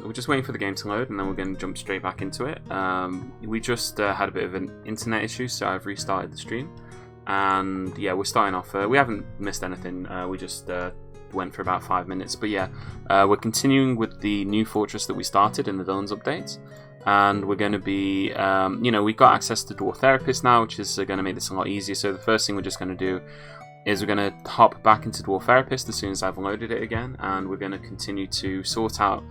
we're just waiting for the game to load, and then we're going to jump straight back into it. We just had a bit of an internet issue, so I've restarted the stream. And yeah, we're starting off. We haven't missed anything. We just went for about 5 minutes. But yeah, we're continuing with the new fortress that we started in the villains update. And we're going to be, we've got access to Dwarf Therapist now, which is going to make this a lot easier. So the first thing we're just going to do is we're going to hop back into Dwarf Therapist as soon as I've loaded it again, and we're going to continue to sort out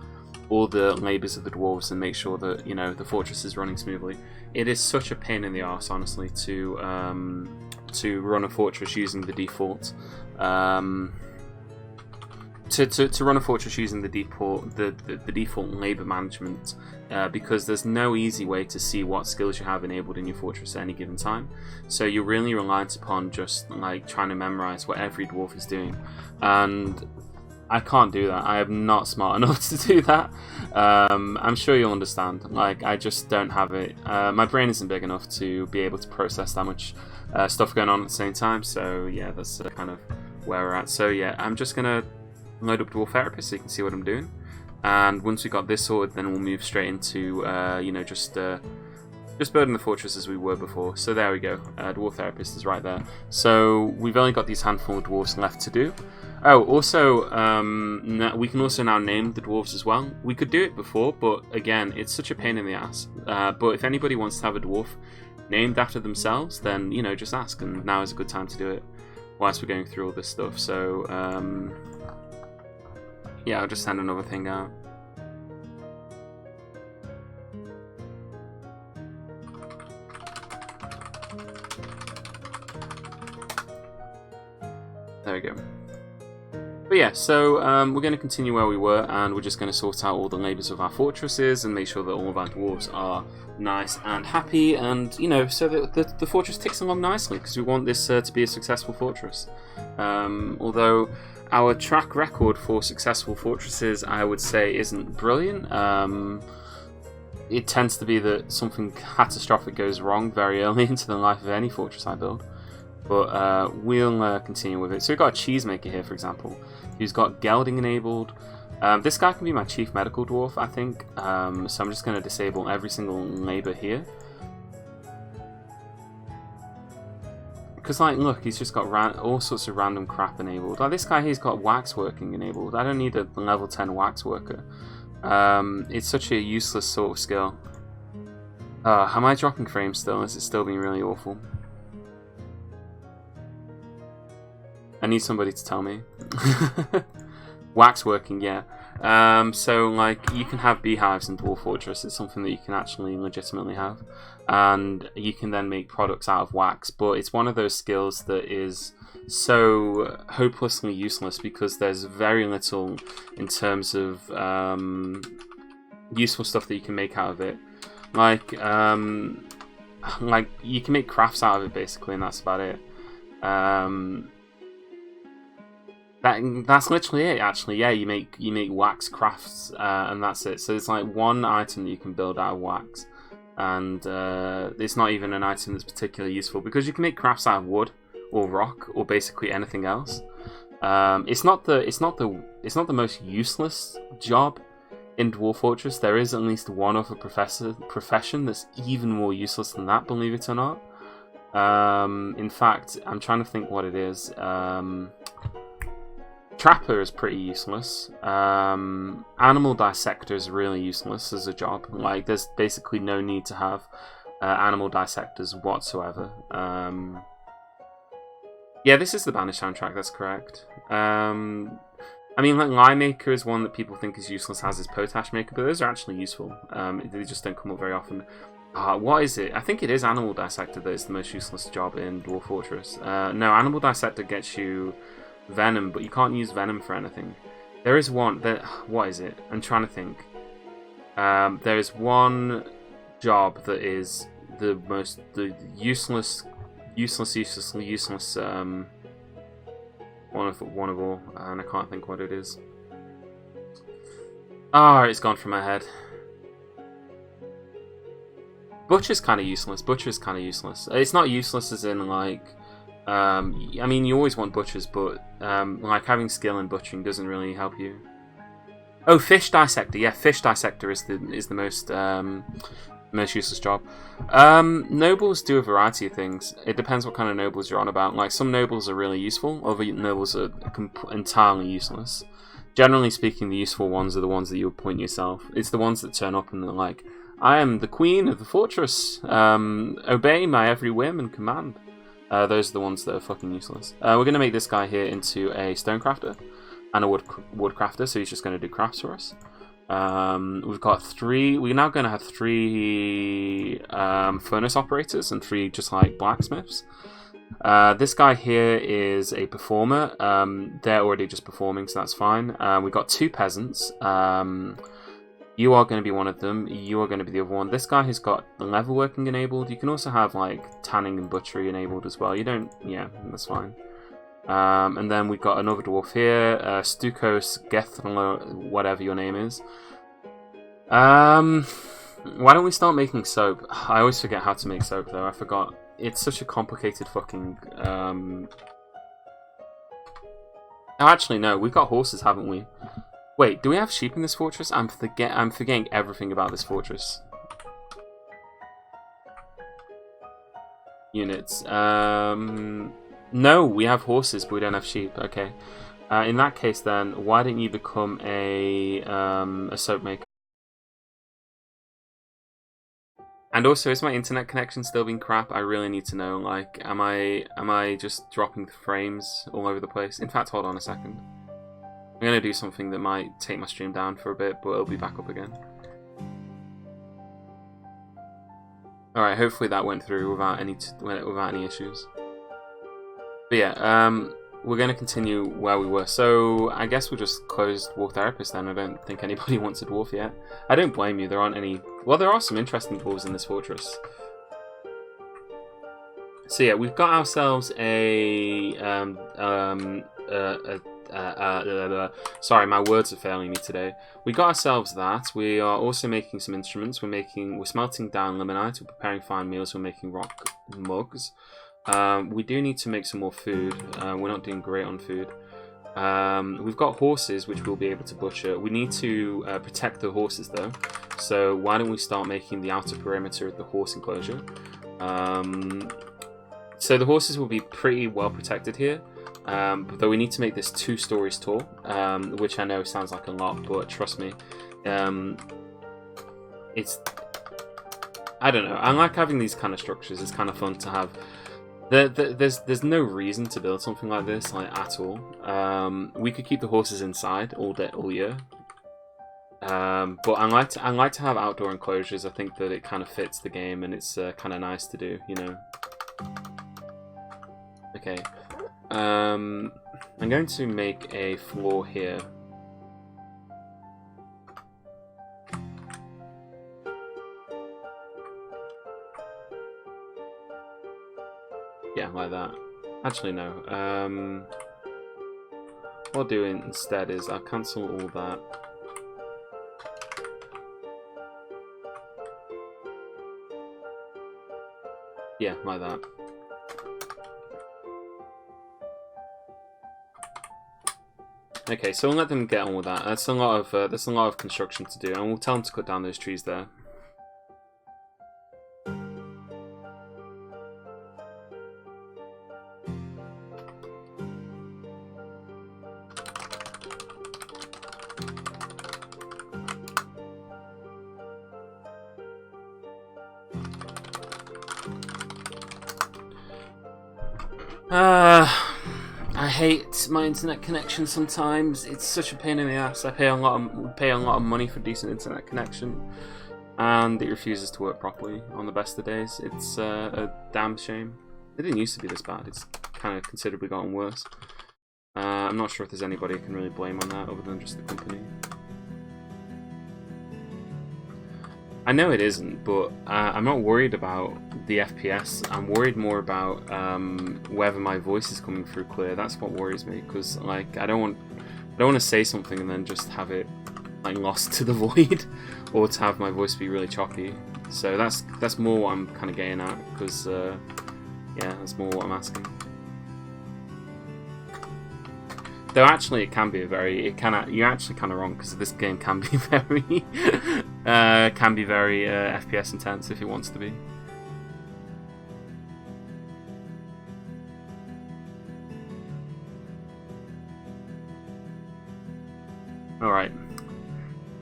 all the labours of the dwarves and make sure that the fortress is running smoothly. It is such a pain in the arse, honestly, to run a fortress using the default. To run a fortress using the default labour management, because there's no easy way to see what skills you have enabled in your fortress at any given time. So you're really reliant upon just like trying to memorize what every dwarf is doing, and I can't do that. I am not smart enough to do that. I'm sure you'll understand. Like, I just don't have it. My brain isn't big enough to be able to process that much stuff going on at the same time. So yeah, that's kind of where we're at. So yeah, I'm just gonna load up Dwarf Therapist so you can see what I'm doing, and once we got this sorted, then we'll move straight into just building the fortress as we were before. So there we go. Dwarf Therapist is right there. So we've only got these handful of dwarves left to do. Oh, also, we can also now name the dwarves as well. We could do it before, but again, it's such a pain in the ass. But if anybody wants to have a dwarf named after themselves, then just ask, and now is a good time to do it whilst we're going through all this stuff. So yeah, I'll just send another thing out. There we go. But yeah, so we're going to continue where we were, and we're just going to sort out all the labours of our fortresses and make sure that all of our dwarves are nice and happy, and so that the fortress ticks along nicely, because we want this to be a successful fortress. Although our track record for successful fortresses, I would say, isn't brilliant. It tends to be that something catastrophic goes wrong very early into the life of any fortress I build. But we'll continue with it. So we've got a cheesemaker here, for example, who's got gelding enabled. This guy can be my chief medical dwarf, I think. So I'm just going to disable every single labour here. Because, like, look, he's just got all sorts of random crap enabled. Like, this guy here's got wax working enabled. I don't need a level 10 wax worker. It's such a useless sort of skill. Am I dropping frames still? Is it still being really awful? I need somebody to tell me. Wax working, yeah. So, like, you can have beehives in Dwarf Fortress. It's something that you can actually legitimately have. And you can then make products out of wax. But it's one of those skills that is so hopelessly useless, because there's very little in terms of useful stuff that you can make out of it. Like you can make crafts out of it, basically, and that's about it. That's literally it, actually. Yeah, you make wax crafts, and that's it. So it's like one item that you can build out of wax, and it's not even an item that's particularly useful, because you can make crafts out of wood or rock or basically anything else. It's not the most useless job in Dwarf Fortress. There is at least one other profession that's even more useless than that, believe it or not. In fact, I'm trying to think what it is. Trapper is pretty useless. Animal dissector is really useless as a job. Like, there's basically no need to have animal dissectors whatsoever. Yeah, this is the Banished soundtrack, that's correct. I mean, like, Lime Maker is one that people think is useless, as is Potash Maker, but those are actually useful. They just don't come up very often. What is it? I think it is Animal Dissector that is the most useless job in Dwarf Fortress. No, Animal Dissector gets you venom, but you can't use venom for anything. There is one that, what is it? I'm trying to think. There is one job that is the useless one of all, and I can't think what it is. It's gone from my head. Butcher's kind of useless. It's not useless as in, like, I mean, you always want butchers, but like, having skill in butchering doesn't really help you. Oh, fish dissector. Yeah, fish dissector is the most useless job. Nobles do a variety of things. It depends what kind of nobles you're on about. Like, some nobles are really useful, other nobles are entirely useless. Generally speaking, the useful ones are the ones that you appoint yourself. It's the ones that turn up and they're like, I am the queen of the fortress. Obey my every whim and command. Those are the ones that are fucking useless. We're going to make this guy here into a stonecrafter and a woodcrafter, so he's just going to do crafts for us. We've got 3. We're now going to have 3 furnace operators and 3 just like blacksmiths. This guy here is a performer. They're already just performing, so that's fine. We've got 2 peasants. You are going to be one of them. You are going to be the other one. This guy has got leather working enabled. You can also have like tanning and butchery enabled as well. You don't, yeah, that's fine. And then we've got another dwarf here, Stukos Gethlo, whatever your name is. Why don't we start making soap? I always forget how to make soap though. I forgot. It's such a complicated fucking. Oh, actually, no. We've got horses, haven't we? Wait, do we have sheep in this fortress? I'm forgetting everything about this fortress. Units. No, we have horses, but we don't have sheep. Okay. In that case, then, why don't you become a soap maker? And also, is my internet connection still being crap? I really need to know. Like, am I just dropping frames all over the place? In fact, hold on a second. I'm gonna do something that might take my stream down for a bit, but it'll be back up again. Alright, hopefully that went through without any issues. But yeah, we're gonna continue where we were. So I guess we'll just close Dwarf Therapist then. I don't think anybody wants a dwarf yet. I don't blame you. There aren't any. Well, there are some interesting dwarves in this fortress. So yeah, we've got ourselves sorry, my words are failing me today. We got ourselves that. We are also making some instruments. We're smelting down limonite. We're preparing fine meals. We're making rock mugs. We do need to make some more food. We're not doing great on food. We've got horses, which we'll be able to butcher. We need to protect the horses, though. So why don't we start making the outer perimeter of the horse enclosure? So the horses will be pretty well protected here. Though we need to make this 2 stories tall, which I know sounds like a lot, but trust me, it's... I don't know. I like having these kind of structures. It's kind of fun to have. There's no reason to build something like this, like, at all. We could keep the horses inside all year. But I like to have outdoor enclosures. I think that it kind of fits the game, and it's kind of nice to do, you know. Okay. I'm going to make a floor here. Yeah, like that. Actually, no. What I'll do instead is I'll cancel all that. Yeah, like that. Okay, so we'll let them get on with that. That's a lot of construction to do, and we'll tell them to cut down those trees there. I hate my internet connection sometimes. It's such a pain in the ass. I pay a lot of money for decent internet connection, and it refuses to work properly on the best of days. It's a damn shame. It didn't used to be this bad. It's kind of considerably gotten worse. I'm not sure if there's anybody I can really blame on that other than just the company. I know it isn't, but I'm not worried about the FPS. I'm worried more about whether my voice is coming through clear. That's what worries me, because like I don't want to say something and then just have it like lost to the void, or to have my voice be really choppy. So that's more what I'm kind of getting at, because yeah, that's more what I'm asking. Though actually, it can be a very, you're actually kind of wrong because this game can be very, FPS intense if it wants to be. All right.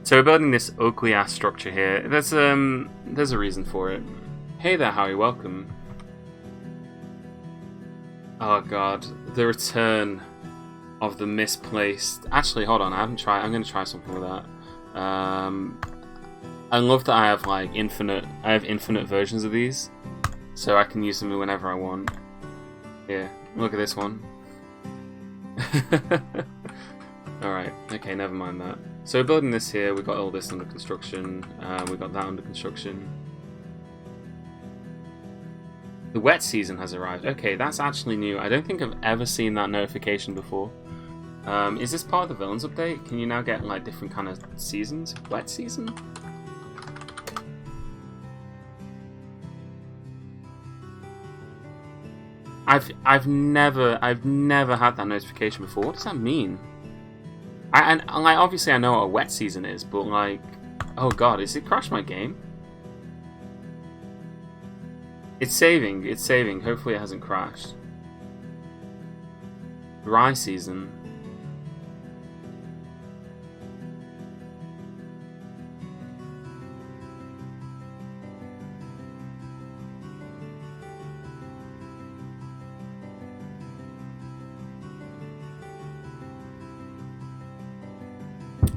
So we're building this ugly ass structure here. There's a reason for it. Hey there, Howie. Welcome. Oh god, the return of the misplaced. Actually, hold on. I haven't tried. I'm going to try something with that. I love that I have like infinite. I have infinite versions of these, so I can use them whenever I want. Here, look at this one. Alright, okay, never mind that. So we're building this here, we've got all this under construction, we've got that under construction. The wet season has arrived. Okay, that's actually new. I don't think I've ever seen that notification before. Is this part of the villains update? Can you now get like different kind of seasons? Wet season? I've never had that notification before. What does that mean? And like obviously I know what a wet season is, but like, oh god, is it crashed my game? It's saving. It's saving. Hopefully it hasn't crashed. Dry season.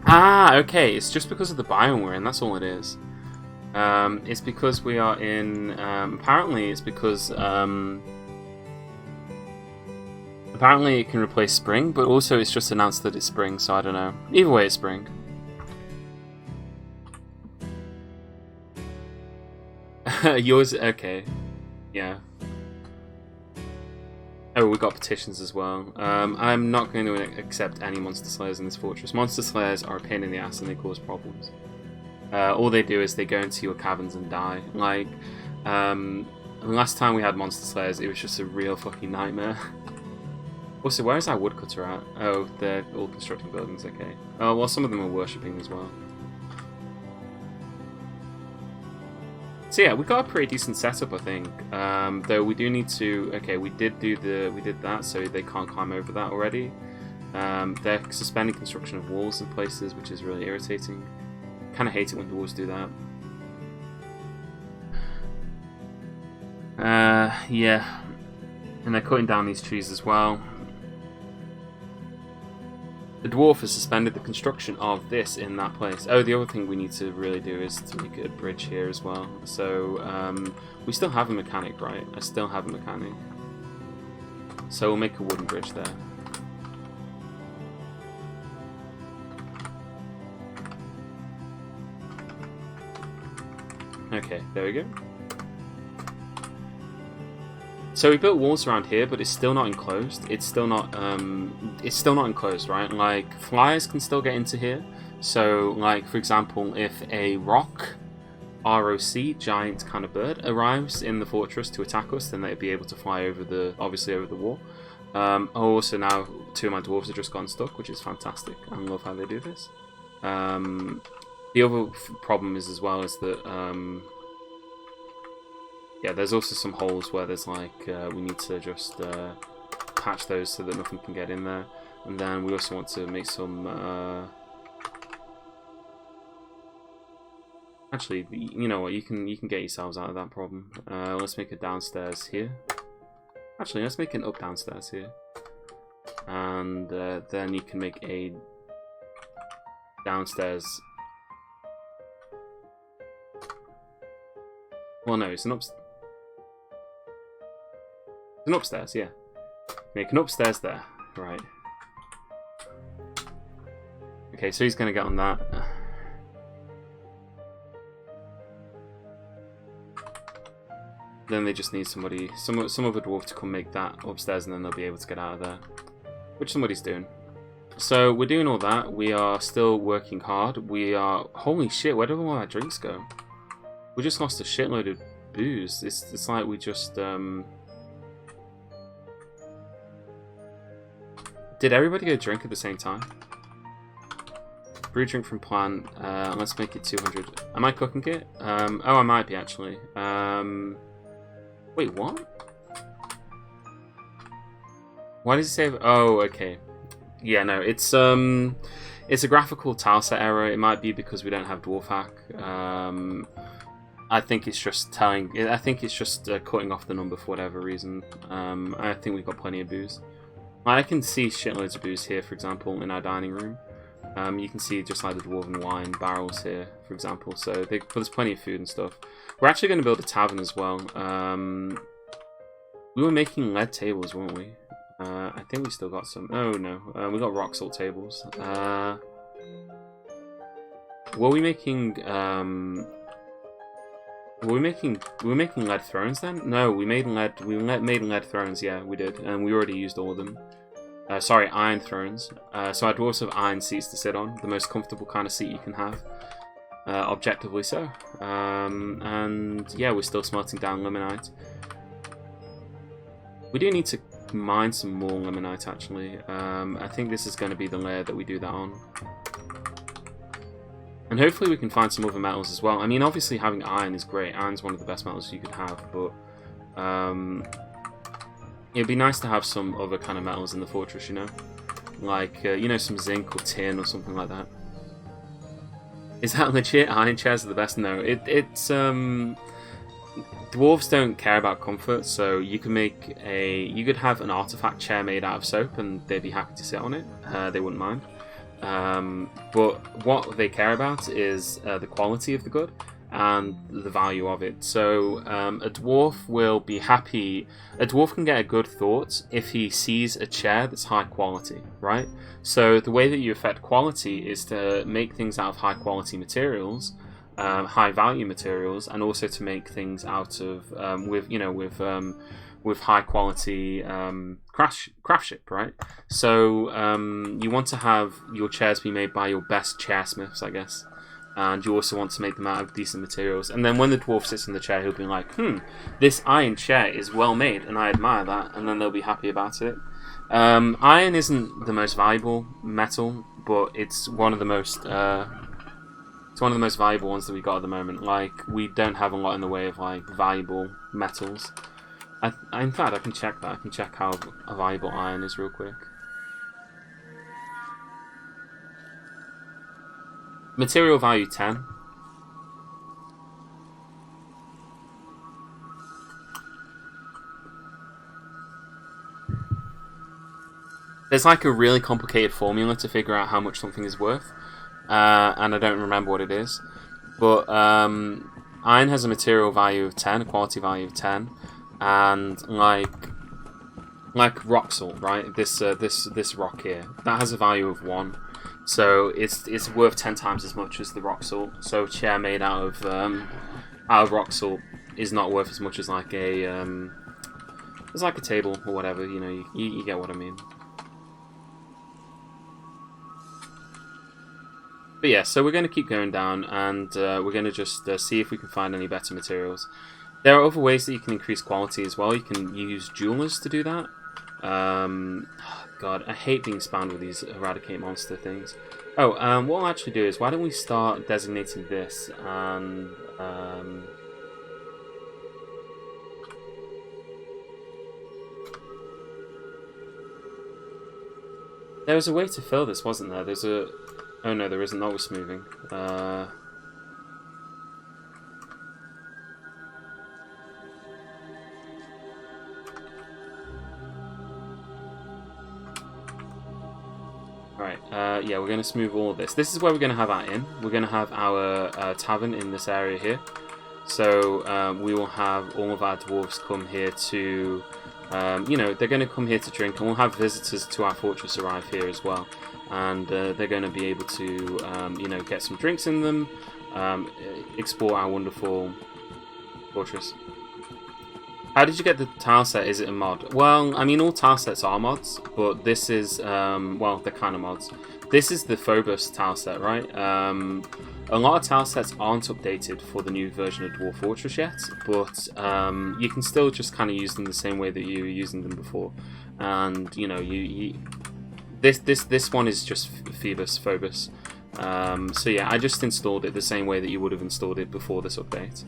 Ah, okay. It's just because of the biome we're in. That's all it is. It's because we are in. Apparently, it's because. Apparently, it can replace spring, but also it's just announced that it's spring. So I don't know. Either way, it's spring. Yours, okay. Yeah. Oh, we got petitions as well. I'm not going to accept any monster slayers in this fortress. Monster slayers are a pain in the ass and they cause problems. All they do is they go into your caverns and die. Like, the last time we had monster slayers, it was just a real fucking nightmare. Also, where is our woodcutter at? Oh, they're all constructing buildings, okay. Oh, well, some of them are worshipping as well. So yeah, we got a pretty decent setup, I think. Though we do need to. Okay, we did that, so they can't climb over that already. They're suspending construction of walls in places, which is really irritating. Kind of hate it when dwarves do that. Yeah, and they're cutting down these trees as well. The dwarf has suspended the construction of this in that place. Oh, the other thing we need to really do is to make a bridge here as well. So, we still have a mechanic, right? I still have a mechanic. So we'll make a wooden bridge there. Okay, there we go. So we built walls around here, but it's still not enclosed. It's still not enclosed, right? Like, flyers can still get into here. So, like, for example, if a ROC, giant kind of bird, arrives in the fortress to attack us, then they'd be able to fly over obviously over the wall. Also now, 2 of my dwarves have just gone stuck, which is fantastic. I love how they do this. The other problem is as well is that, yeah, there's also some holes where there's like, we need to just patch those so that nothing can get in there. And then we also want to make some, actually, you know what, you can get yourselves out of that problem. Let's make a downstairs here. Actually, let's make an up downstairs here. And then you can make a downstairs. Well, no, it's an upstairs. An upstairs, yeah. Make an upstairs there. Right. Okay, so he's going to get on that. Then they just need somebody, some other dwarf to come make that upstairs, and then they'll be able to get out of there. Which somebody's doing. So we're doing all that. We are still working hard. We are... Holy shit, where did all our drinks go? We just lost a shitload of booze. It's like we just... Did Did everybody go drink at the same time? Brew drink from plant. Let's make it 200. Am I cooking it? Oh, I might be actually. Wait, what? Why does it say? Oh, okay. Yeah, no, it's a graphical tileset error. It might be because we don't have Dwarf Hack. I think it's just telling. I think it's just cutting off the number for whatever reason. I think we've got plenty of booze. I can see shitloads of booze here, for example, in our dining room. You can see just like the dwarven wine barrels here, for example. So but there's plenty of food and stuff. We're actually going to build a tavern as well. We were making lead tables, weren't we? I think we still got some. Oh no, we got rock salt tables. Were we making? We were making lead thrones then? No, we made lead. We made lead thrones. Yeah, we did, and we already used all of them. Sorry, iron thrones. So our dwarves have iron seats to sit on, the most comfortable kind of seat you can have, objectively so. And yeah, we're still smelting down limonite. We do need to mine some more limonite actually. I think this is going to be the layer that we do that on. And hopefully we can find some other metals as well. I mean, obviously having iron is great. Iron's one of the best metals you could have, but it'd be nice to have some other kind of metals in the fortress, you know? Like, you know, some zinc or tin or something like that. Is that legit? Iron chairs are the best? No, it's dwarves don't care about comfort, so you can make you could have an artifact chair made out of soap and they'd be happy to sit on it. They wouldn't mind. But what they care about is the quality of the good and the value of it. So a dwarf will be happy. A dwarf can get a good thought if he sees a chair that's high quality, right? So the way that you affect quality is to make things out of high quality materials, high value materials, and also to make things out of with high quality craftsmanship, right? So you want to have your chairs be made by your best chairsmiths, I guess. And you also want to make them out of decent materials. And then when the dwarf sits in the chair, he'll be like, this iron chair is well made, and I admire that. And then they'll be happy about it. Iron isn't the most valuable metal, but it's one of the most valuable ones that we got at the moment. Like, we don't have a lot in the way of like valuable metals. In fact, I can check that. I can check how valuable iron is real quick. Material value 10. There's like a really complicated formula to figure out how much something is worth, and I don't remember what it is. But iron has a material value of 10, a quality value of 10, and like rock salt, right? This rock here, that has a value of 1. So it's worth 10 times as much as the rock salt. So a chair made out of rock salt is not worth as much as like it's like a table or whatever. You know, you get what I mean. But yeah, so we're going to keep going down, and we're going to just see if we can find any better materials. There are other ways that you can increase quality as well. You can use jewelers to do that. God, I hate being spammed with these eradicate monster things. Oh, what I'll actually do is, why don't we start designating this, and there was a way to fill this, wasn't there? There's a... Oh no, there isn't. That was moving. Right, yeah, we're going to smooth all of this. This is where we're going to have our inn. We're going to have our tavern in this area here. So we will have all of our dwarves come here to, you know, they're going to come here to drink, and we'll have visitors to our fortress arrive here as well. And they're going to be able to, you know, get some drinks in them, explore our wonderful fortress. How did you get the tile set? Is it a mod? Well, I mean, all tile sets are mods, but this is, well, they're kind of mods. This is the Phobos tile set, right? A lot of tile sets aren't updated for the new version of Dwarf Fortress yet, but you can still just kind of use them the same way that you were using them before. And, you know, this one is just Phoebus, Phobos. So yeah, I just installed it the same way that you would have installed it before this update.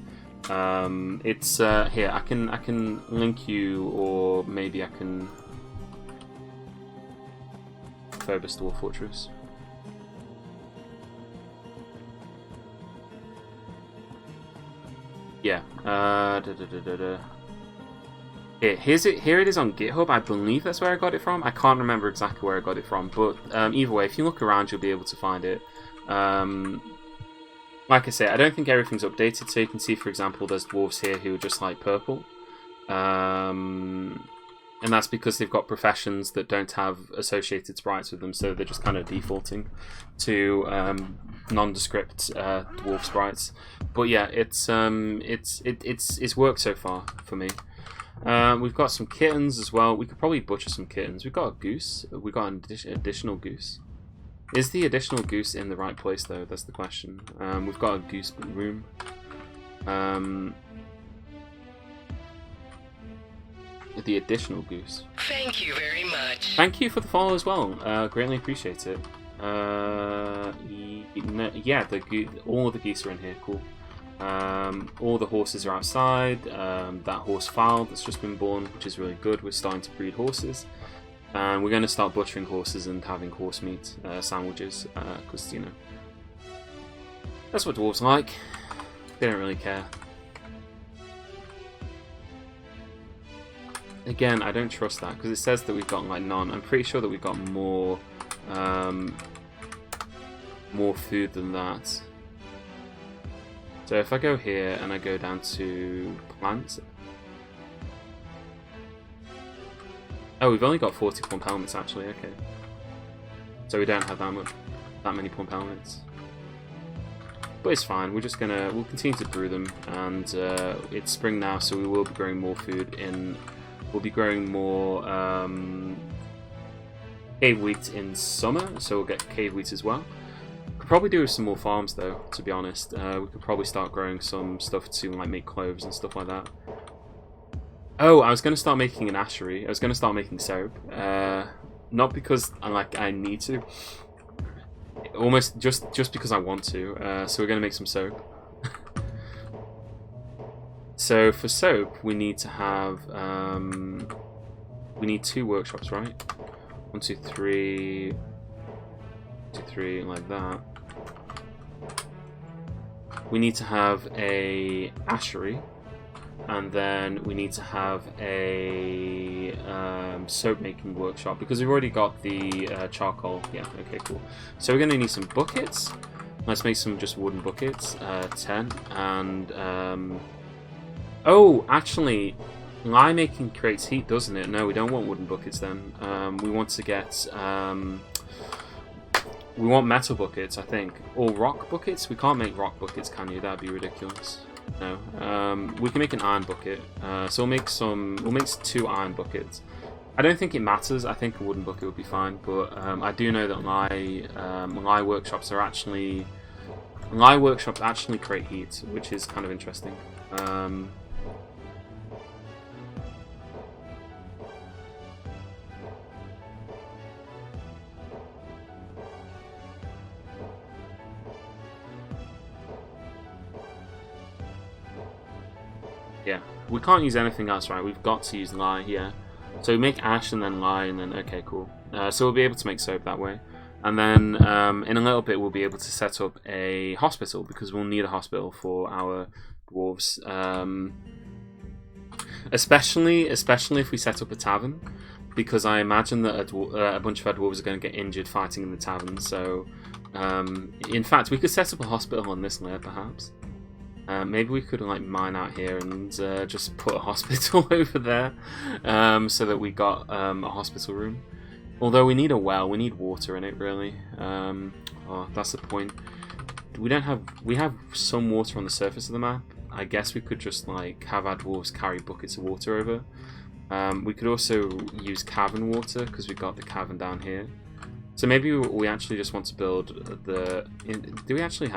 It's here. I can link you, or maybe I can Phobos Dwarf Fortress. Yeah. Here it is on GitHub. I believe that's where I got it from. I can't remember exactly where I got it from, but either way, if you look around, you'll be able to find it. Like I say, I don't think everything's updated, so you can see, for example, there's dwarves here who are just like purple. And that's because they've got professions that don't have associated sprites with them, so they're just kind of defaulting to nondescript dwarf sprites. But yeah, it's worked so far for me. We've got some kittens as well. We could probably butcher some kittens. We've got a goose. We've got an additional goose. Is the additional goose in the right place though? That's the question. We've got a goose room. The additional goose. Thank you very much. Thank you for the follow as well. Greatly appreciate it. Yeah, all of the geese are in here. Cool. All the horses are outside. That horse fowl that's just been born, which is really good. We're starting to breed horses. And we're going to start butchering horses and having horse meat sandwiches, because, you know, that's what dwarves like. They don't really care. Again, I don't trust that, because it says that we've got, like, none. I'm pretty sure that we've got more food than that. So if I go here and I go down to plants... Oh, we've only got 40 plump helmets actually, okay. So we don't have that many plump helmets. But it's fine, we'll continue to brew them, and it's spring now, so we will be growing more food in... We'll be growing more cave wheat in summer, so we'll get cave wheat as well. Could probably do with some more farms though, to be honest. We could probably start growing some stuff to like make cloves and stuff like that. Oh, I was going to start making an ashery. I was going to start making soap. Not because I need to. Almost just because I want to. So we're going to make some soap. So for soap, we need to have... we need 2 workshops, right? 1, 2, 3... 2, 3, like that. We need to have a ashery. And then we need to have a soap making workshop, because we've already got the charcoal. Yeah, okay, cool. So we're going to need some buckets. Let's make some just wooden buckets. 10. And oh, actually, lye making creates heat, doesn't it? No, we don't want wooden buckets then. We want to get we want metal buckets, I think, or rock buckets. We can't make rock buckets, can you? That'd be ridiculous. No, we can make an iron bucket. So we'll make 2 iron buckets. I don't think it matters. I think a wooden bucket would be fine. But I do know that lye workshops actually create heat, which is kind of interesting. Yeah, we can't use anything else, right? We've got to use lye, yeah. So we make ash and then lye and then, okay, cool. So we'll be able to make soap that way. And then in a little bit we'll be able to set up a hospital, because we'll need a hospital for our dwarves. Especially if we set up a tavern, because I imagine that a bunch of our dwarves are going to get injured fighting in the tavern. So, in fact, we could set up a hospital on this layer, perhaps. Maybe we could like mine out here and just put a hospital over there, so that we got a hospital room. Although we need a well, we need water in it, really. Oh, that's the point. We have some water on the surface of the map. I guess we could just like have our dwarves carry buckets of water over. We could also use cavern water, because we've got the cavern down here. So maybe we actually just want to build the... Do we actually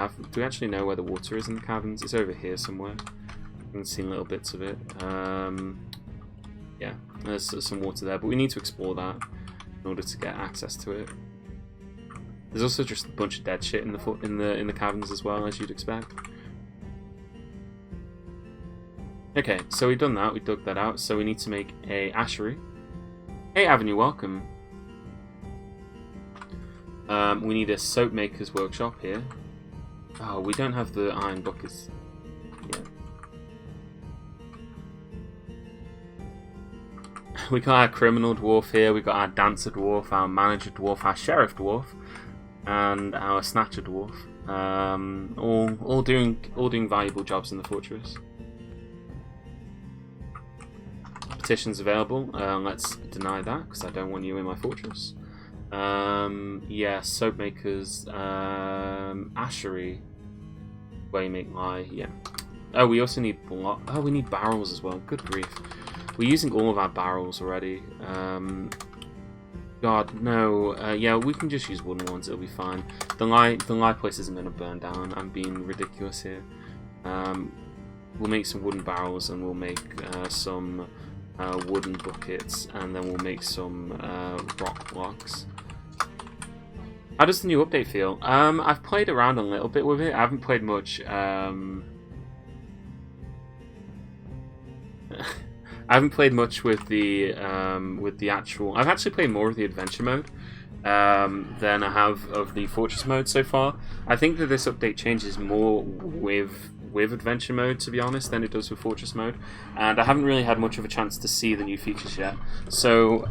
know where the water is in the caverns? It's over here somewhere. You can see little bits of it. Yeah, there's some water there, but we need to explore that. in order to get access to it. There's also just a bunch of dead shit in the caverns as well, as you'd expect. Okay, so we've done that. We dug that out. So we need to make a ashery. Hey, Avenue, welcome. We need a soap maker's workshop here. Oh, we don't have the iron buckets yet. We got our criminal dwarf here. We got our dancer dwarf, our manager dwarf, our sheriff dwarf, and our snatcher dwarf. All doing valuable jobs in the fortress. Petitions available. Let's deny that because I don't want you in my fortress. Yeah, soap makers, ashery, where you make lye. Yeah. Oh, we also need we need barrels as well. Good grief, we're using all of our barrels already. God, no. Yeah, we can just use wooden ones. It'll be fine. The lye place isn't going to burn down. I'm being ridiculous here. We'll make some wooden barrels and we'll make some wooden buckets, and then we'll make some rock blocks. How does the new update feel? I've played around a little bit with it. I haven't played much. I haven't played much with the actual. I've actually played more of the adventure mode than I have of the fortress mode so far. I think that this update changes more with adventure mode, to be honest, than it does with fortress mode, and I haven't really had much of a chance to see the new features yet. So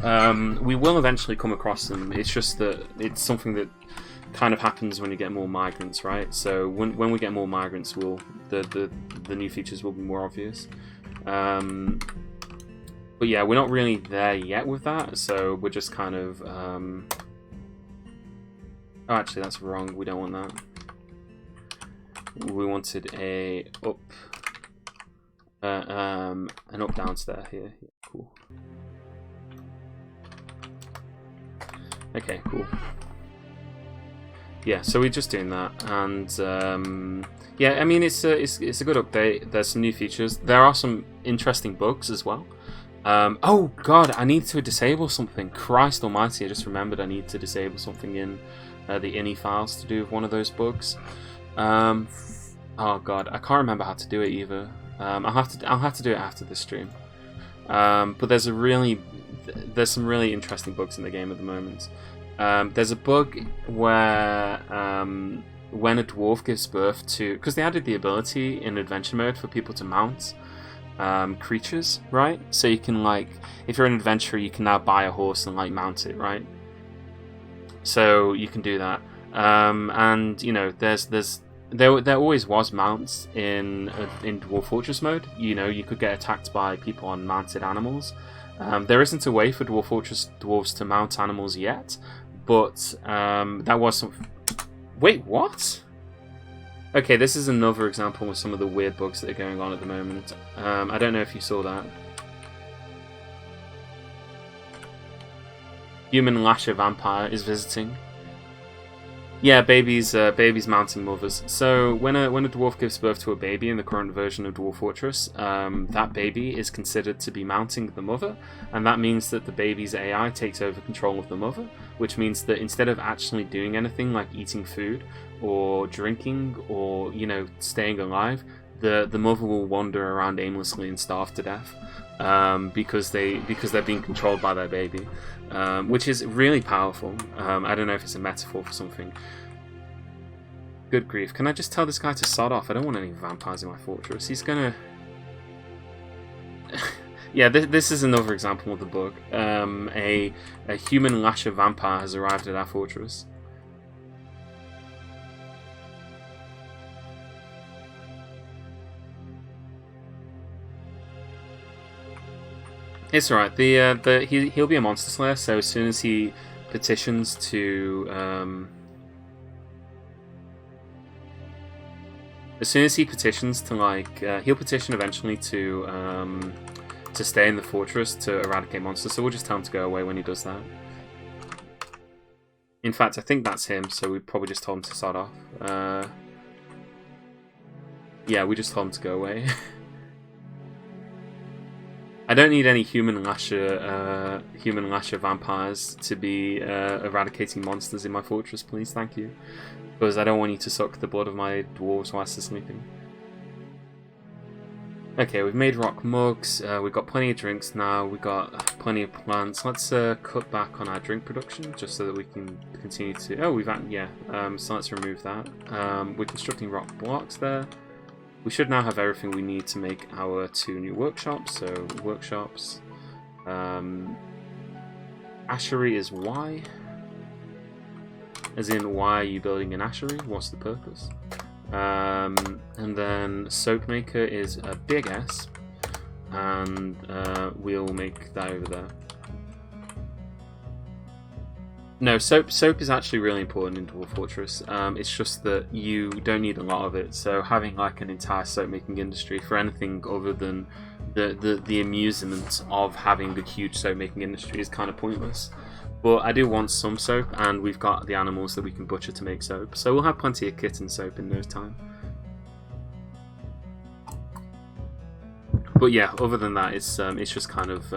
we will eventually come across them. It's just that it's something that kind of happens when you get more migrants, right? So when we get more migrants, the new features will be more obvious. But yeah, we're not really there yet with that, so we're just kind of... Oh, actually, that's wrong. We don't want that. We wanted an up downstairs here. Yeah, cool. Okay, cool. Yeah, so we're just doing that, and yeah, I mean it's a good update. There's some new features. There are some interesting bugs as well. Oh god, I need to disable something. Christ almighty, I just remembered I need to disable something in the ini files to do with one of those bugs. Oh god, I can't remember how to do it either. I'll have to do it after this stream. But there's some really interesting bugs in the game at the moment. There's a bug where when a dwarf gives birth to, because they added the ability in adventure mode for people to mount creatures, right? So you can, like, if you're an adventurer, you can now buy a horse and like mount it, right? So you can do that, and you know, there always was mounts in Dwarf Fortress mode. You know, you could get attacked by people on mounted animals. There isn't a way for Dwarf Fortress dwarves to mount animals yet, but that was some. Wait, what? Okay, this is another example of some of the weird bugs that are going on at the moment. I don't know if you saw that. Human Lasher Vampire is visiting. Yeah, babies mounting mothers. So when a dwarf gives birth to a baby in the current version of Dwarf Fortress, that baby is considered to be mounting the mother, and that means that the baby's AI takes over control of the mother, which means that instead of actually doing anything like eating food or drinking or, you know, staying alive, the mother will wander around aimlessly and starve to death. Because they're being controlled by their baby, which is really powerful. I don't know if it's a metaphor for something. Good grief! Can I just tell this guy to sod off? I don't want any vampires in my fortress. He's gonna. Yeah, this is another example of the bug. A human lasher vampire has arrived at our fortress. It's alright. He'll be a monster slayer. So as soon as he petitions to, like, he'll petition eventually to stay in the fortress to eradicate monsters. So we'll just tell him to go away when he does that. In fact, I think that's him. So we probably just told him to start off. Yeah, we just told him to go away. I don't need any human lasher vampires to be eradicating monsters in my fortress, please, thank you. Because I don't want you to suck the blood of my dwarves whilst they're sleeping. Okay, we've made rock mugs, we've got plenty of drinks now, we've got plenty of plants. Let's cut back on our drink production, just so that we can continue to... Oh, so let's remove that. We're constructing rock blocks there. We should now have everything we need to make our 2 new workshops. So, workshops. Ashery is why? As in, why are you building an ashery? What's the purpose? And then soap maker is a big S. And we'll make that over there. No, soap is actually really important in Dwarf Fortress. It's just that you don't need a lot of it, so having like an entire soap making industry for anything other than the amusement of having a huge soap making industry is kind of pointless. But I do want some soap, and we've got the animals that we can butcher to make soap, so we'll have plenty of kitten soap in no time. But yeah, other than that, it's just kind of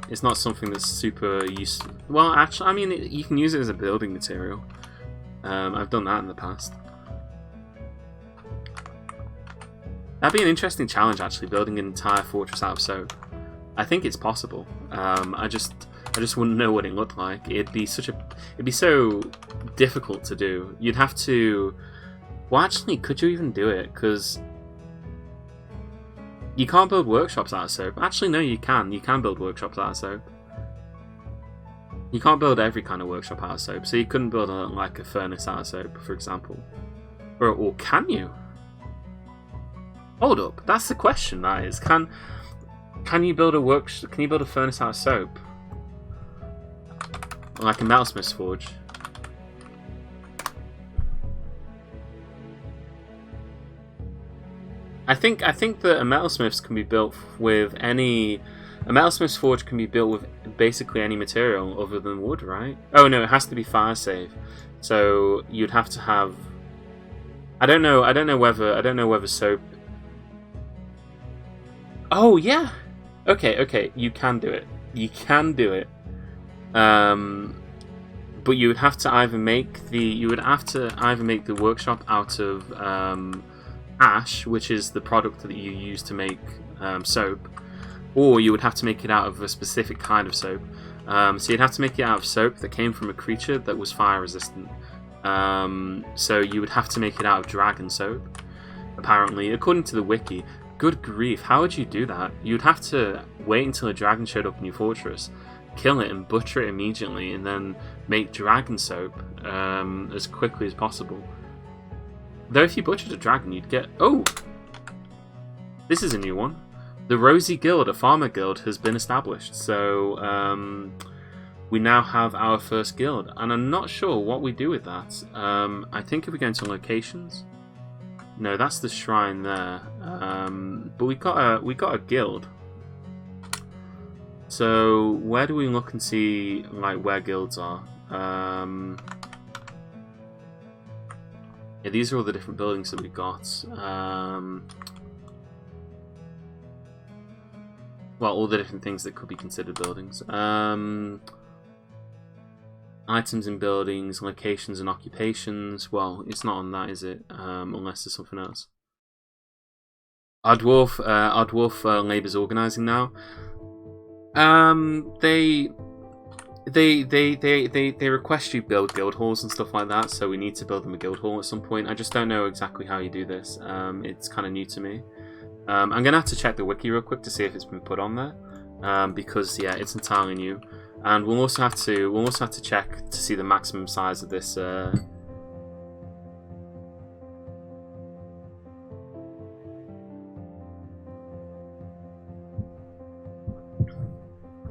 it's not something that's super useful. Well, actually, I mean, you can use it as a building material. I've done that in the past. That'd be an interesting challenge, actually, building an entire fortress out of soap. I think it's possible. I just wouldn't know what it looked like. It'd be so difficult to do. You'd have to. Well, actually, could you even do it? Because you can't build workshops out of soap. Actually, no, you can. You can build workshops out of soap. You can't build every kind of workshop out of soap. So you couldn't build like a furnace out of soap, for example. Or can you? Hold up, that's the question. That is, can you build a furnace out of soap? Like a metalsmith's forge. I think that a metalsmith's can be built with any. A metalsmith's forge can be built with basically any material other than wood, right? Oh no, it has to be fire safe. So you'd have to have. I don't know whether soap. Oh yeah. Okay. You can do it. But you would have to either make the workshop out of ash, which is the product that you use to make soap, or you would have to make it out of a specific kind of soap. So you'd have to make it out of soap that came from a creature that was fire resistant. So you would have to make it out of dragon soap, apparently, according to the wiki. Good grief, how would you do that? You'd have to wait until a dragon showed up in your fortress, kill it and butcher it immediately, and then make dragon soap as quickly as possible. Though if you butchered a dragon, you'd get... Oh! This is a new one. The Rosy Guild, a farmer guild, has been established. So, we now have our first guild. And I'm not sure what we do with that. I think if we go into locations... No, that's the shrine there. But we got a guild. So, where do we look and see, like, where guilds are? Yeah, these are all the different buildings that we got. Well, all the different things that could be considered buildings. Items in buildings, locations and occupations. Well, it's not on that, is it? Unless there's something else. Our dwarf labour's organising now. They request you build guild halls and stuff like that, so we need to build them a guild hall at some point. I just don't know exactly how you do this. It's kind of new to me. I'm gonna have to check the wiki real quick to see if it's been put on there, because yeah, it's entirely new. And we'll also have to check to see the maximum size of this.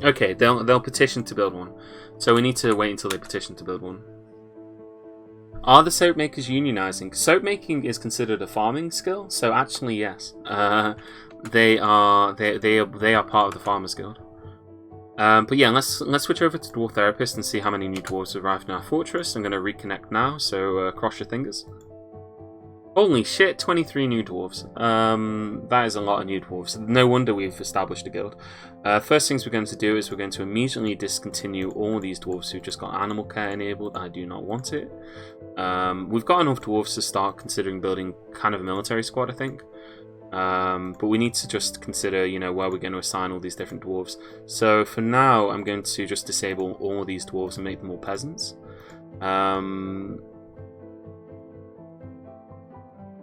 Okay, they'll petition to build one, so we need to wait until they petition to build one. Are the soap makers unionizing? Soap making is considered a farming skill, so actually yes, they are part of the farmers guild. But yeah, let's switch over to Dwarf Therapist and see how many new dwarves arrived in our fortress. I'm going to reconnect now, so cross your fingers. Holy shit, 23 new dwarves. That is a lot of new dwarves. No wonder we've established a guild. First things we're going to do is we're going to immediately discontinue all of these dwarves who've just got animal care enabled. I do not want it. We've got enough dwarves to start considering building kind of a military squad, I think. But we need to just consider, you know, where we're going to assign all these different dwarves. So for now, I'm going to just disable all of these dwarves and make them all peasants.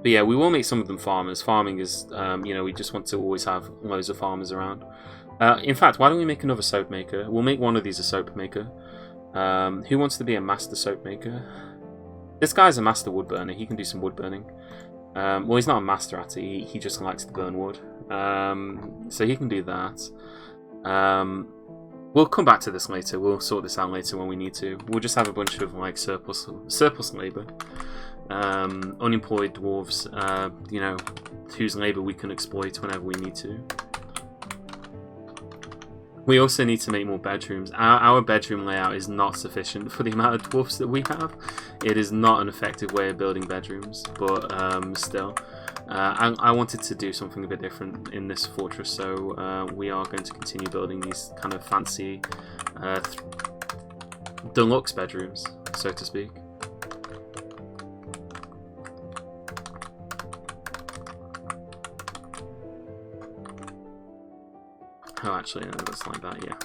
But yeah, we will make some of them farmers. Farming is, you know, we just want to always have loads of farmers around. In fact, why don't we make another soap maker? We'll make one of these a soap maker. Who wants to be a master soap maker? This guy's a master wood burner. He can do some wood burning. Well, he's not a master at it. He just likes to burn wood. So he can do that. We'll come back to this later. We'll sort this out later when we need to. We'll just have a bunch of like surplus labour. Unemployed dwarves, you know, whose labour we can exploit whenever we need to. We also need to make more bedrooms. Our bedroom layout is not sufficient for the amount of dwarfs that we have. It is not an effective way of building bedrooms, but still. I wanted to do something a bit different in this fortress, so we are going to continue building these kind of fancy deluxe bedrooms, so to speak. Oh, actually, no, that's like that, yeah.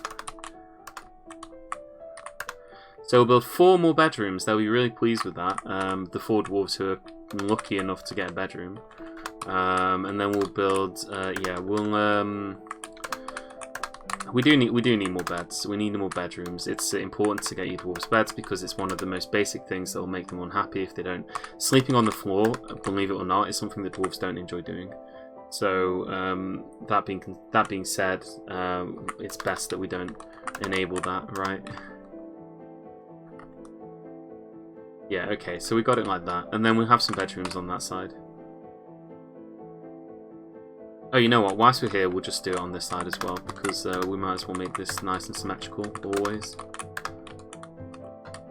So we'll build 4 more bedrooms. They'll be really pleased with that. The 4 dwarves who are lucky enough to get a bedroom. And then we'll build, yeah, we'll, we do need more beds. We need more bedrooms. It's important to get your dwarves beds because it's one of the most basic things that will make them unhappy if they don't. Sleeping on the floor, believe it or not, is something the dwarves don't enjoy doing. So that being said, it's best that we don't enable that, right? Yeah, okay, so we got it like that, and then we'll have some bedrooms on that side. Oh, you know what? Whilst we're here, we'll just do it on this side as well because we might as well make this nice and symmetrical always.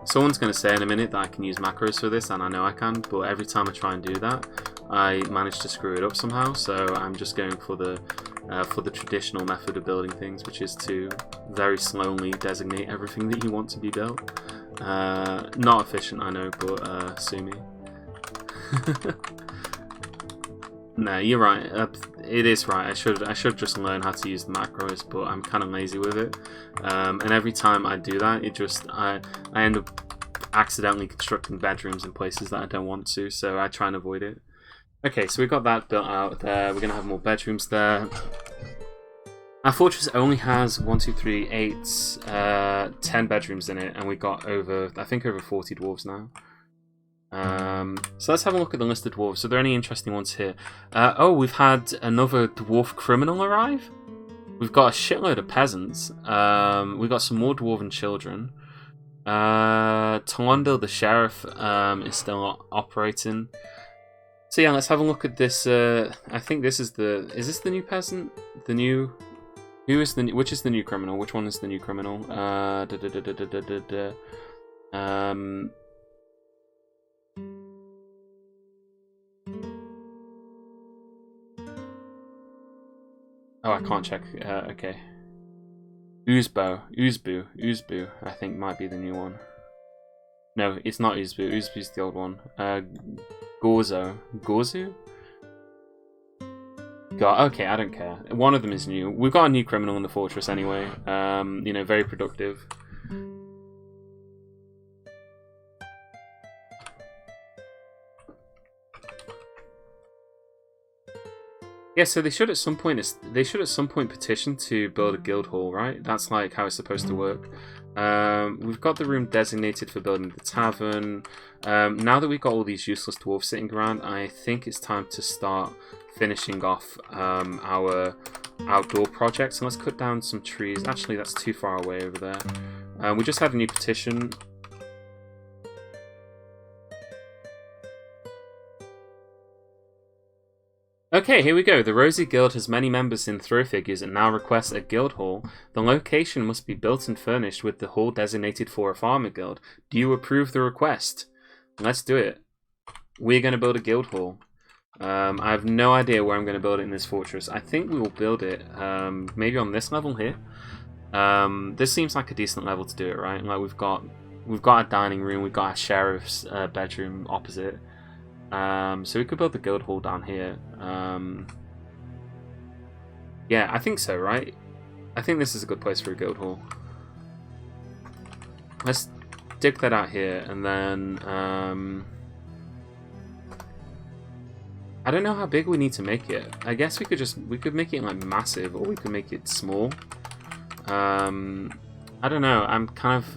Someone's going to say in a minute that I can use macros for this, and I know I can, but every time I try and do that, I manage to screw it up somehow. So I'm just going for the traditional method of building things, which is to very slowly designate everything that you want to be built. Not efficient, I know, but sue me. No, you're right. It is right. I should just learn how to use the macros, but I'm kind of lazy with it. And every time I do that, I end up accidentally constructing bedrooms in places that I don't want to. So I try and avoid it. Okay, so we've got that built out there. We're gonna have more bedrooms there. Our fortress only has 1, 2, 3, 8, 10 bedrooms in it, and we've got I think over 40 dwarves now. So let's have a look at the list of dwarves. Are there any interesting ones here? Oh, we've had another dwarf criminal arrive. We've got a shitload of peasants. We've got some more dwarven children. Talondo the sheriff is still operating. So yeah, let's have a look at this. I think this is is this the new peasant? Which is the new criminal? Which one is the new criminal? Oh, I can't check. Okay. Uzbu, I think might be the new one. No, it's not Uzbu. Uzbu's the old one. Gorzu? God, okay, I don't care. One of them is new. We've got a new criminal in the fortress anyway. You know, very productive. Yeah, so they should at some point petition to build a guild hall, right? That's like how it's supposed to work. We've got the room designated for building the tavern. Now that we've got all these useless dwarves sitting around, I think it's time to start finishing off our outdoor project. So let's cut down some trees. Actually, that's too far away over there. We just had a new petition. Okay, here we go. The Rosy Guild has many members in throw figures and now requests a guild hall. The location must be built and furnished with the hall designated for a farmer guild. Do you approve the request? Let's do it. We're going to build a guild hall. I have no idea where I'm going to build it in this fortress. I think we will build it maybe on this level here. This seems like a decent level to do it, right? Like we've got a dining room, we've got a sheriff's bedroom opposite. So we could build the guild hall down here. Yeah, I think so, right? I think this is a good place for a guild hall. Let's dig that out here, and then I don't know how big we need to make it. I guess we could make it like massive, or we could make it small. I don't know. I'm kind of.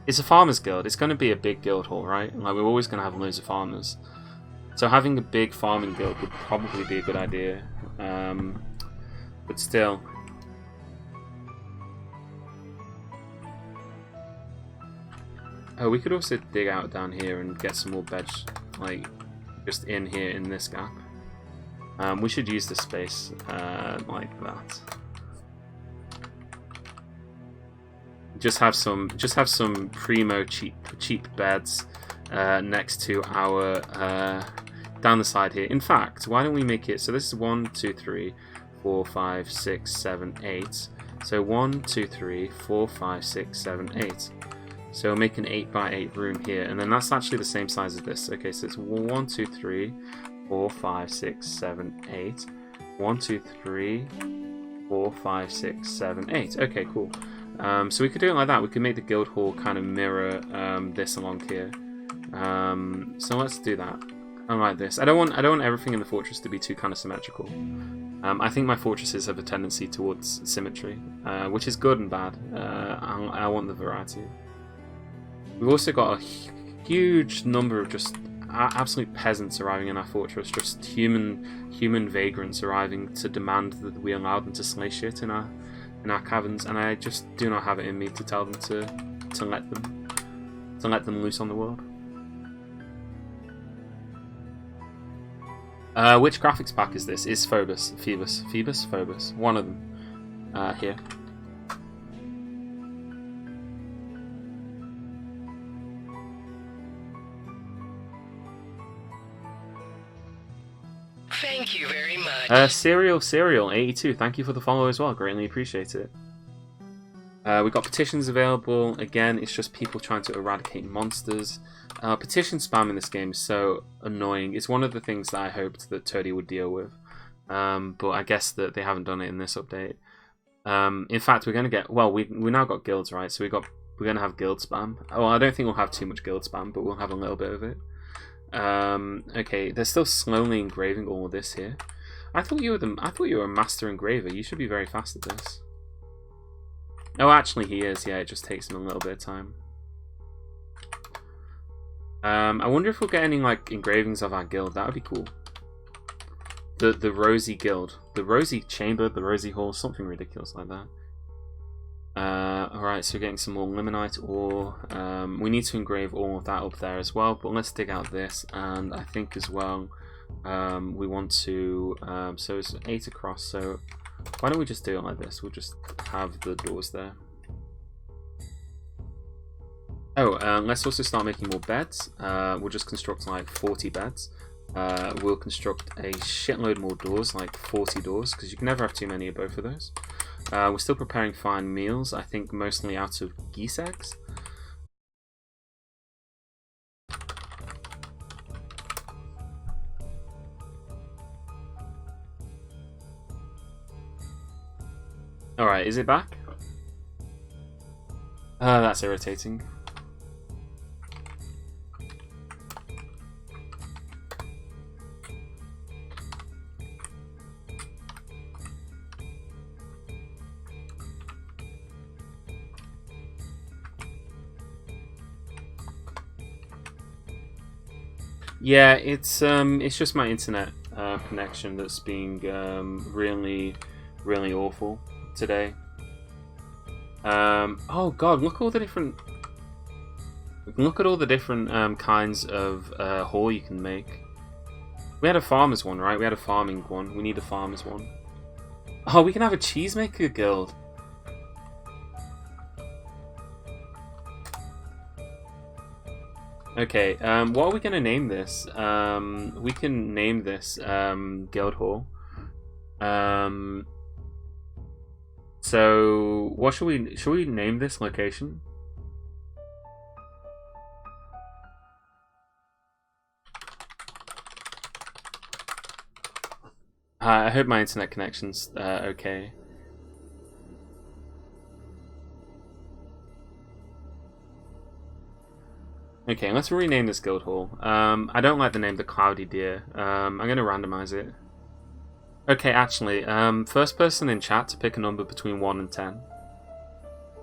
It's a farmers guild. It's going to be a big guild hall, right? Like we're always going to have loads of farmers. So having a big farming guild would probably be a good idea. But still. Oh, we could also dig out down here and get some more beds, like just in here in this gap. We should use the space like that. Just have some primo cheap beds next to our down the side here. In fact, why don't we make it so this is 1, 2, 3, 4, 5, 6, 7, 8. So 1, 2, 3, 4, 5, 6, 7, 8. So we'll make an 8x8 room here, and then that's actually the same size as this. Okay, so it's 1, 2, 3, 4, 5, 6, 7, 8. 1, 2, 3, 4, 5, 6, 7, 8. Okay, cool. So we could do it like that. We could make the guild hall kind of mirror this along here. So let's do that. I like this. I don't want everything in the fortress to be too kind of symmetrical. I think my fortresses have a tendency towards symmetry, which is good and bad. I want the variety. We've also got a huge number of just absolute peasants arriving in our fortress, just human vagrants arriving to demand that we allow them to slay shit in our caverns, and I just do not have it in me to tell them to let them loose on the world. Which graphics pack is this? Is Phobos? One of them here. Thank you very much. Serial 82. Thank you for the follow as well. Greatly appreciate it. We've got petitions available. Again, it's just people trying to eradicate monsters. Petition spam in this game is so annoying. It's one of the things that I hoped that Toadie would deal with, but I guess that they haven't done it in this update. In fact, we're going to get. Well, we now got guilds, right? So we're going to have guild spam. Oh, I don't think we'll have too much guild spam, but we'll have a little bit of it. Okay, they're still slowly engraving all of this here. I thought you were a master engraver. You should be very fast at this. Oh, actually, he is. Yeah, it just takes him a little bit of time. I wonder if we'll get any like engravings of our guild. That would be cool. The Rosy Guild, the Rosy Chamber, the Rosy Hall, something ridiculous like that. Alright, so we're getting some more limonite ore. We need to engrave all of that up there as well, but let's dig out this, and I think as well we want to, so it's 8 across, so why don't we just do it like this? We'll just have the doors there. Oh, let's also start making more beds. We'll just construct like 40 beds. We'll construct a shitload more doors, like 40 doors, because you can never have too many of both of those. We're still preparing fine meals, I think mostly out of geese eggs. Alright, is it back? That's irritating. Yeah, it's just my internet connection that's being really awful today. Oh god, look at all the different kinds of haul you can make. We had a farmer's one, right? We had a farming one. We need a farmer's one. Oh, we can have a cheesemaker guild. Okay, what are we gonna name this? We can name this Guild Hall. So what should we name this location? I hope my internet connection's okay. Okay, let's rename this guild hall. I don't like the name the Cloudy Deer. I'm gonna randomize it. Okay, actually, first person in chat to pick a number between 1 and 10.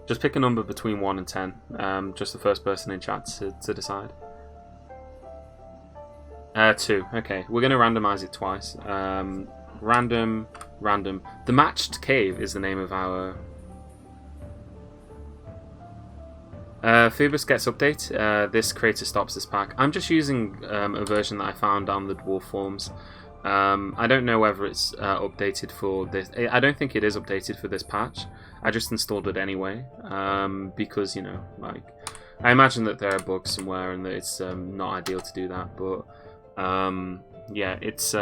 Just pick a number between 1 and 10. Just the first person in chat to decide. 2. Okay, we're gonna randomize it twice. Random. The Matched Cave is the name of our... Phoebus gets update. This creator stops this pack. I'm just using a version that I found on the Dwarf forums. I don't know whether it's updated for this. I don't think it is updated for this patch. I just installed it anyway because, you know, like, I imagine that there are bugs somewhere and that it's not ideal to do that. But yeah, it's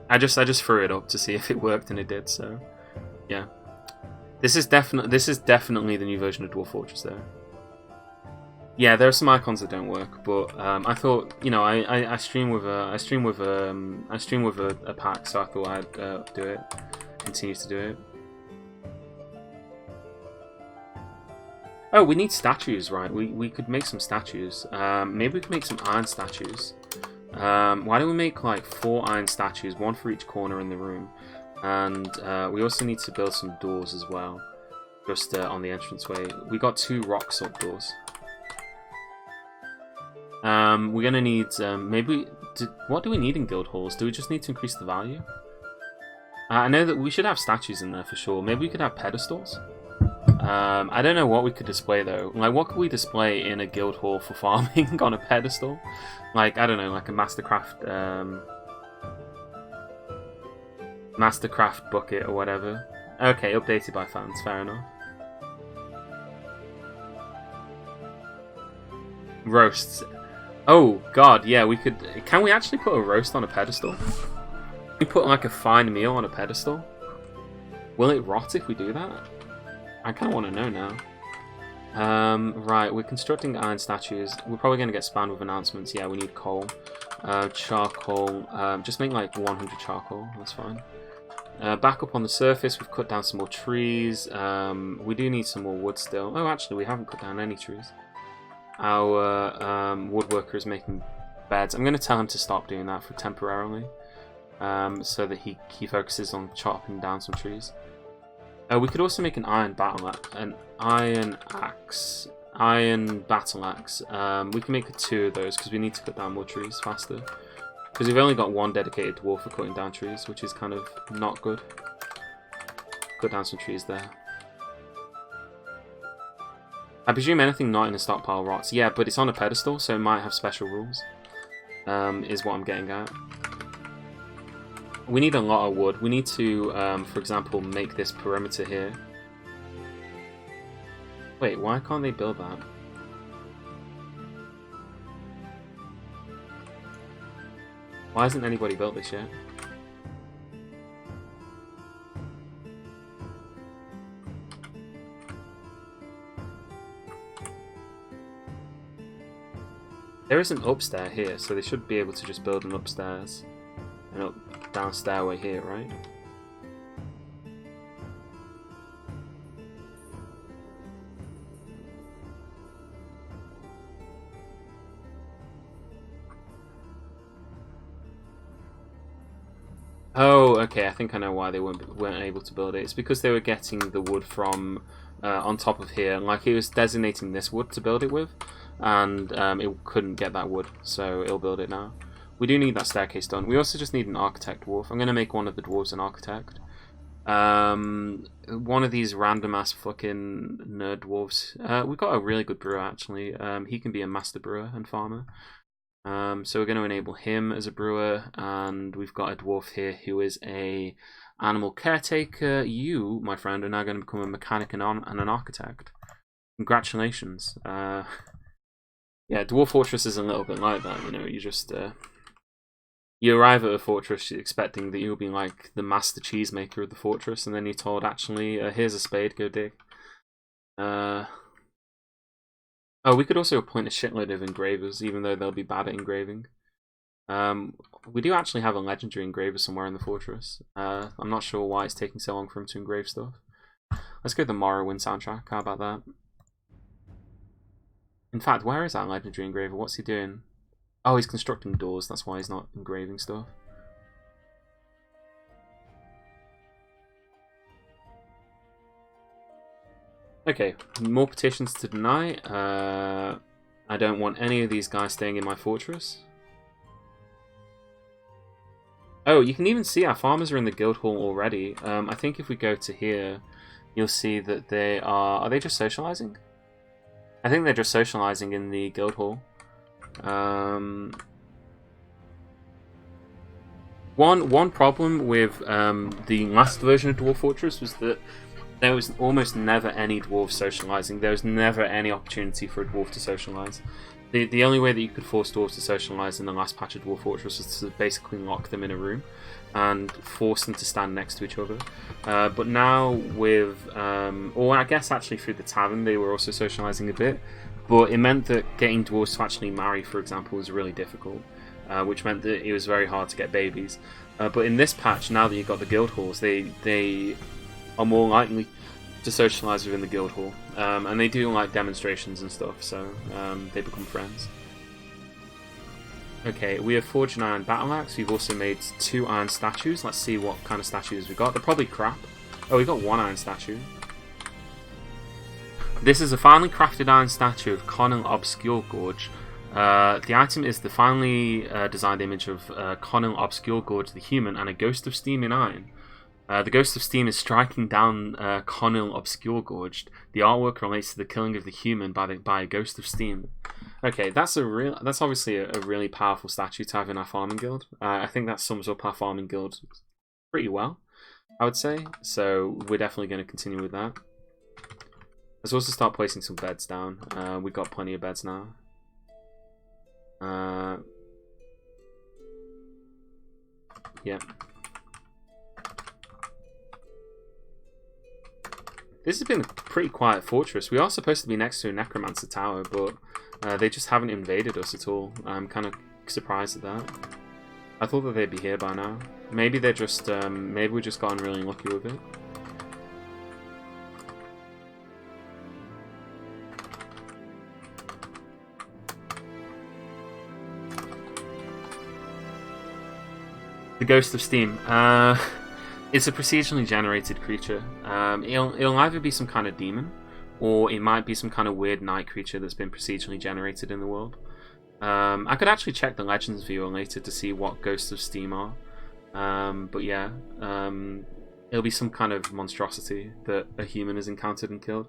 I just threw it up to see if it worked, and it did. So yeah. This is definitely the new version of Dwarf Fortress, though. Yeah, there are some icons that don't work, but I thought, you know, I stream with a pack, so I thought I'd do it, continue to do it. Oh, we need statues, right? We could make some statues. Maybe we could make some iron statues. Why don't we make like 4 iron statues, 1 for each corner in the room? And we also need to build some doors as well, just on the entranceway. We got 2 rock salt doors. We're gonna need what do we need in guild halls? Do we just need to increase the value? I know that we should have statues in there for sure. Maybe we could have pedestals. I don't know what we could display though. Like, what could we display in a guild hall for farming on a pedestal? Like, I don't know, like a Mastercraft bucket or whatever. Okay, updated by fans, fair enough. Roasts. Oh god, yeah, we could... Can we actually put a roast on a pedestal? Can we put like a fine meal on a pedestal? Will it rot if we do that? I kind of want to know now. Right, we're constructing iron statues. We're probably going to get spammed with announcements. Yeah, we need coal. Charcoal. Just make like 100 charcoal, that's fine. Back up on the surface, we've cut down some more trees. We do need some more wood still. Oh, actually, we haven't cut down any trees. Our woodworker is making beds. I'm going to tell him to stop doing that for temporarily, so that he focuses on chopping down some trees. We could also make an iron battle axe. We can make 2 of those because we need to cut down more trees faster. Because we've only got 1 dedicated dwarf for cutting down trees, which is kind of not good. Cut down some trees there. I presume anything not in a stockpile rots. Yeah, but it's on a pedestal, so it might have special rules. Is what I'm getting at. We need a lot of wood. We need to, for example, make this perimeter here. Wait, why can't they build that? Why hasn't anybody built this yet? There is an upstairs here, so they should be able to just build an upstairs and up down stairway here, right? Oh, okay, I think I know why they weren't able to build it. It's because they were getting the wood from on top of here. Like, it was designating this wood to build it with, and it couldn't get that wood, so it'll build it now. We do need that staircase done. We also just need an architect dwarf. I'm going to make one of the dwarves an architect. One of these random ass fucking nerd dwarves. We've got a really good brewer, actually. He can be a master brewer and farmer. So we're going to enable him as a brewer, and we've got a dwarf here who is a animal caretaker. You, my friend, are now going to become a mechanic and an architect. Congratulations. Yeah, Dwarf Fortress is a little bit like that, you know, you just, you arrive at a fortress expecting that you'll be like the master cheesemaker of the fortress, and then you're told, actually, here's a spade, go dig. Oh, we could also appoint a shitload of engravers, even though they'll be bad at engraving. We do actually have a legendary engraver somewhere in the fortress. I'm not sure why it's taking so long for him to engrave stuff. Let's go to the Morrowind soundtrack, how about that? In fact, where is that legendary engraver? What's he doing? Oh, he's constructing doors, that's why he's not engraving stuff. Okay, more petitions to deny. I don't want any of these guys staying in my fortress. Oh, you can even see our farmers are in the guild hall already. I think if we go to here, you'll see that they are... Are they just socializing? I think they're just socializing in the guild hall. One problem with the last version of Dwarf Fortress was that there was almost never any dwarves socializing. There was never any opportunity for a dwarf to socialize. The only way that you could force dwarves to socialize in the last patch of Dwarf Fortress was to basically lock them in a room and force them to stand next to each other. But now with, or I guess actually through the tavern, they were also socializing a bit. But it meant that getting dwarves to actually marry, for example, was really difficult. Which meant that it was very hard to get babies. But in this patch, now that you've got the guild halls, they are more likely to socialize within the guild hall, and they do like demonstrations and stuff, so they become friends. Okay, we have forged an iron battle axe. We've also made 2 iron statues. Let's see what kind of statues we got. They're probably crap. Oh, we got 1 iron statue. This is a finely crafted iron statue of Connell Obscure Gorge. The item is the finely designed image of Connell Obscure Gorge the human and a ghost of steam in iron. The Ghost of Steam is striking down Connell Obscure Gorged. The artwork relates to the killing of the human by a Ghost of Steam. Okay, that's obviously a really powerful statue to have in our farming guild. I think that sums up our farming guild pretty well, I would say. So we're definitely going to continue with that. Let's also start placing some beds down. We've got plenty of beds now. Yeah. This has been a pretty quiet fortress. We are supposed to be next to a necromancer tower, but they just haven't invaded us at all. I'm kind of surprised at that. I thought that they'd be here by now. Maybe they're just, maybe we just gotten really unlucky with it. The Ghost of Steam. It's a procedurally generated creature. It'll either be some kind of demon, or it might be some kind of weird night creature that's been procedurally generated in the world. I could actually check the Legends viewer later to see what Ghosts of Steam are. But yeah, it'll be some kind of monstrosity that a human has encountered and killed.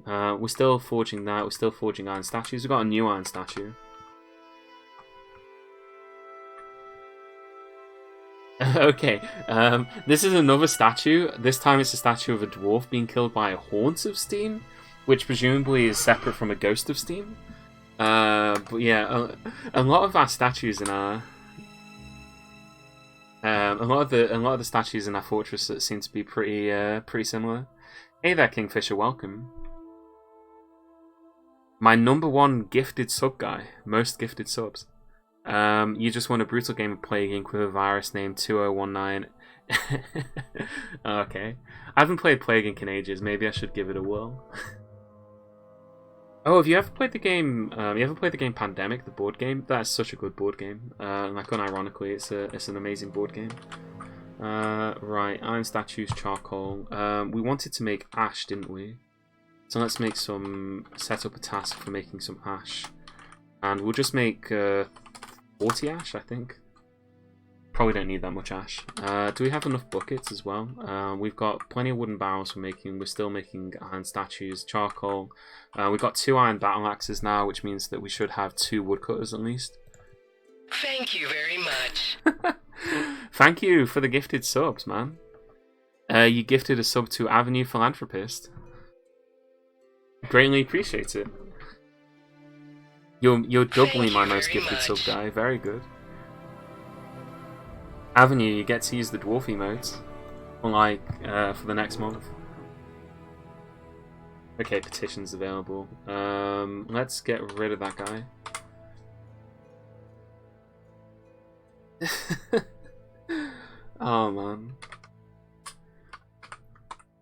We're still forging that. We're still forging iron statues. We've got a new iron statue. Okay, this is another statue. This time it's a statue of a dwarf being killed by a haunt of steam, which presumably is separate from a ghost of steam. But yeah, a lot of our statues in our a lot of the statues in our fortress seem to be pretty similar. Hey there, Kingfisher, welcome. My #1 gifted sub guy, most gifted subs. You just won a brutal game of Plague Inc. with a virus named 2019. Okay. I haven't played Plague Inc. in ages. Maybe I should give it a whirl. Oh, have you ever played the game? Pandemic, the board game? That's such a good board game. Like unironically, it's an amazing board game. Right, iron statues, charcoal. We wanted to make ash, didn't we? So let's set up a task for making some ash, and we'll just make 40 ash, I think. Probably don't need that much ash. Do we have enough buckets as well? We've got plenty of wooden barrels for making. We're still making iron statues, charcoal. We've got 2 iron battle axes now, which means that we should have 2 woodcutters at least. Thank you very much. Thank you for the gifted subs, man. You gifted a sub to Avenue Philanthropist. Greatly appreciate it. You're doubly Thank my you most very gifted sub much. guy. Very good. Avenue, you get to use the dwarf emotes, like for the next month. Okay, petitions available. Let's get rid of that guy. Oh man.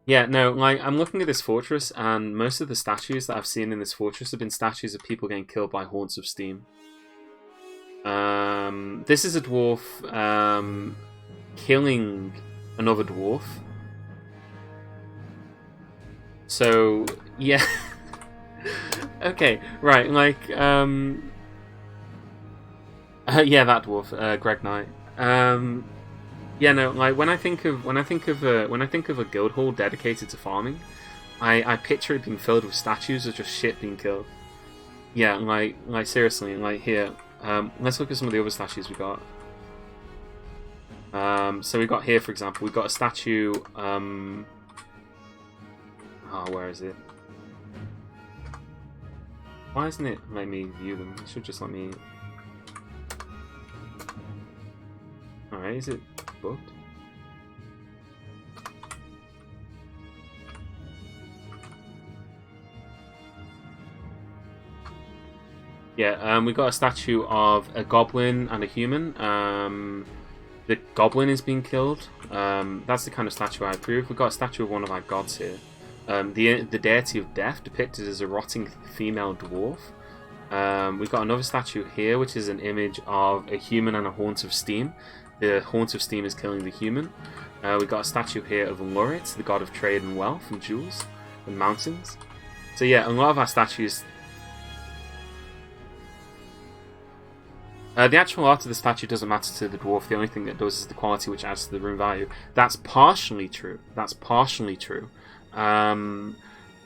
Yeah, no, like I'm looking at this fortress, and most of the statues that I've seen in this fortress have been statues of people getting killed by haunts of steam. This is a dwarf killing another dwarf. So yeah. Okay, right, like yeah, that dwarf, Greg Knight. Yeah, no, like when I think of a guild hall dedicated to farming, I picture it being filled with statues of just shit being killed. Yeah, like seriously, like here. Let's look at some of the other statues we got. So we got here, for example, we got a statue. Oh, where is it? Why isn't it letting me view them? It should just let me. Alright, is it booked? Yeah, we got a statue of a goblin and a human. The goblin is being killed. That's the kind of statue I approve. We've got a statue of one of our gods here. The deity of death, depicted as a rotting female dwarf. We've got another statue here, which is an image of a human and a haunt of steam. The haunt of steam is killing the human. We've got a statue here of Lurit, the god of trade and wealth and jewels and mountains. So yeah, a lot of our statues. The actual art of the statue doesn't matter to the dwarf. The only thing that does is the quality, which adds to the room value. That's partially true.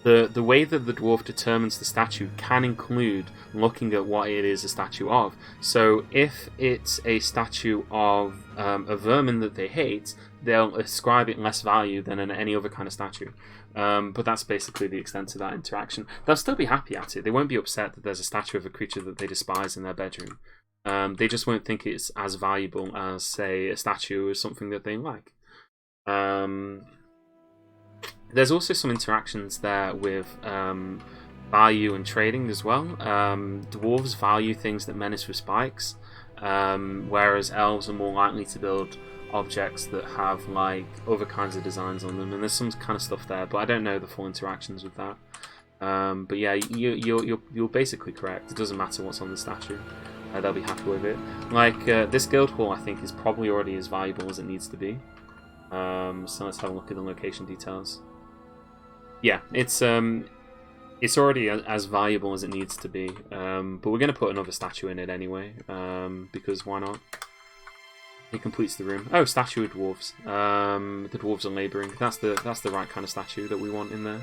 The way that the dwarf determines the statue can include looking at what it is a statue of. So if it's a statue of a vermin that they hate, they'll ascribe it less value than any other kind of statue. But that's basically the extent of that interaction. They'll still be happy at it. They won't be upset that there's a statue of a creature that they despise in their bedroom. They just won't think it's as valuable as, say, a statue or something that they like. There's also some interactions there with value and trading as well. Dwarves value things that menace with spikes, whereas elves are more likely to build objects that have like other kinds of designs on them. And there's some kind of stuff there, but I don't know the full interactions with that. But yeah, you're basically correct. It doesn't matter what's on the statue. They'll be happy with it. Like, this guild hall, I think, is probably already as valuable as it needs to be. So let's have a look at the location details. Yeah, it's already as valuable as it needs to be. But we're going to put another statue in it anyway, because why not? It completes the room. Oh, statue of dwarves. The dwarves are labouring. That's the right kind of statue that we want in there.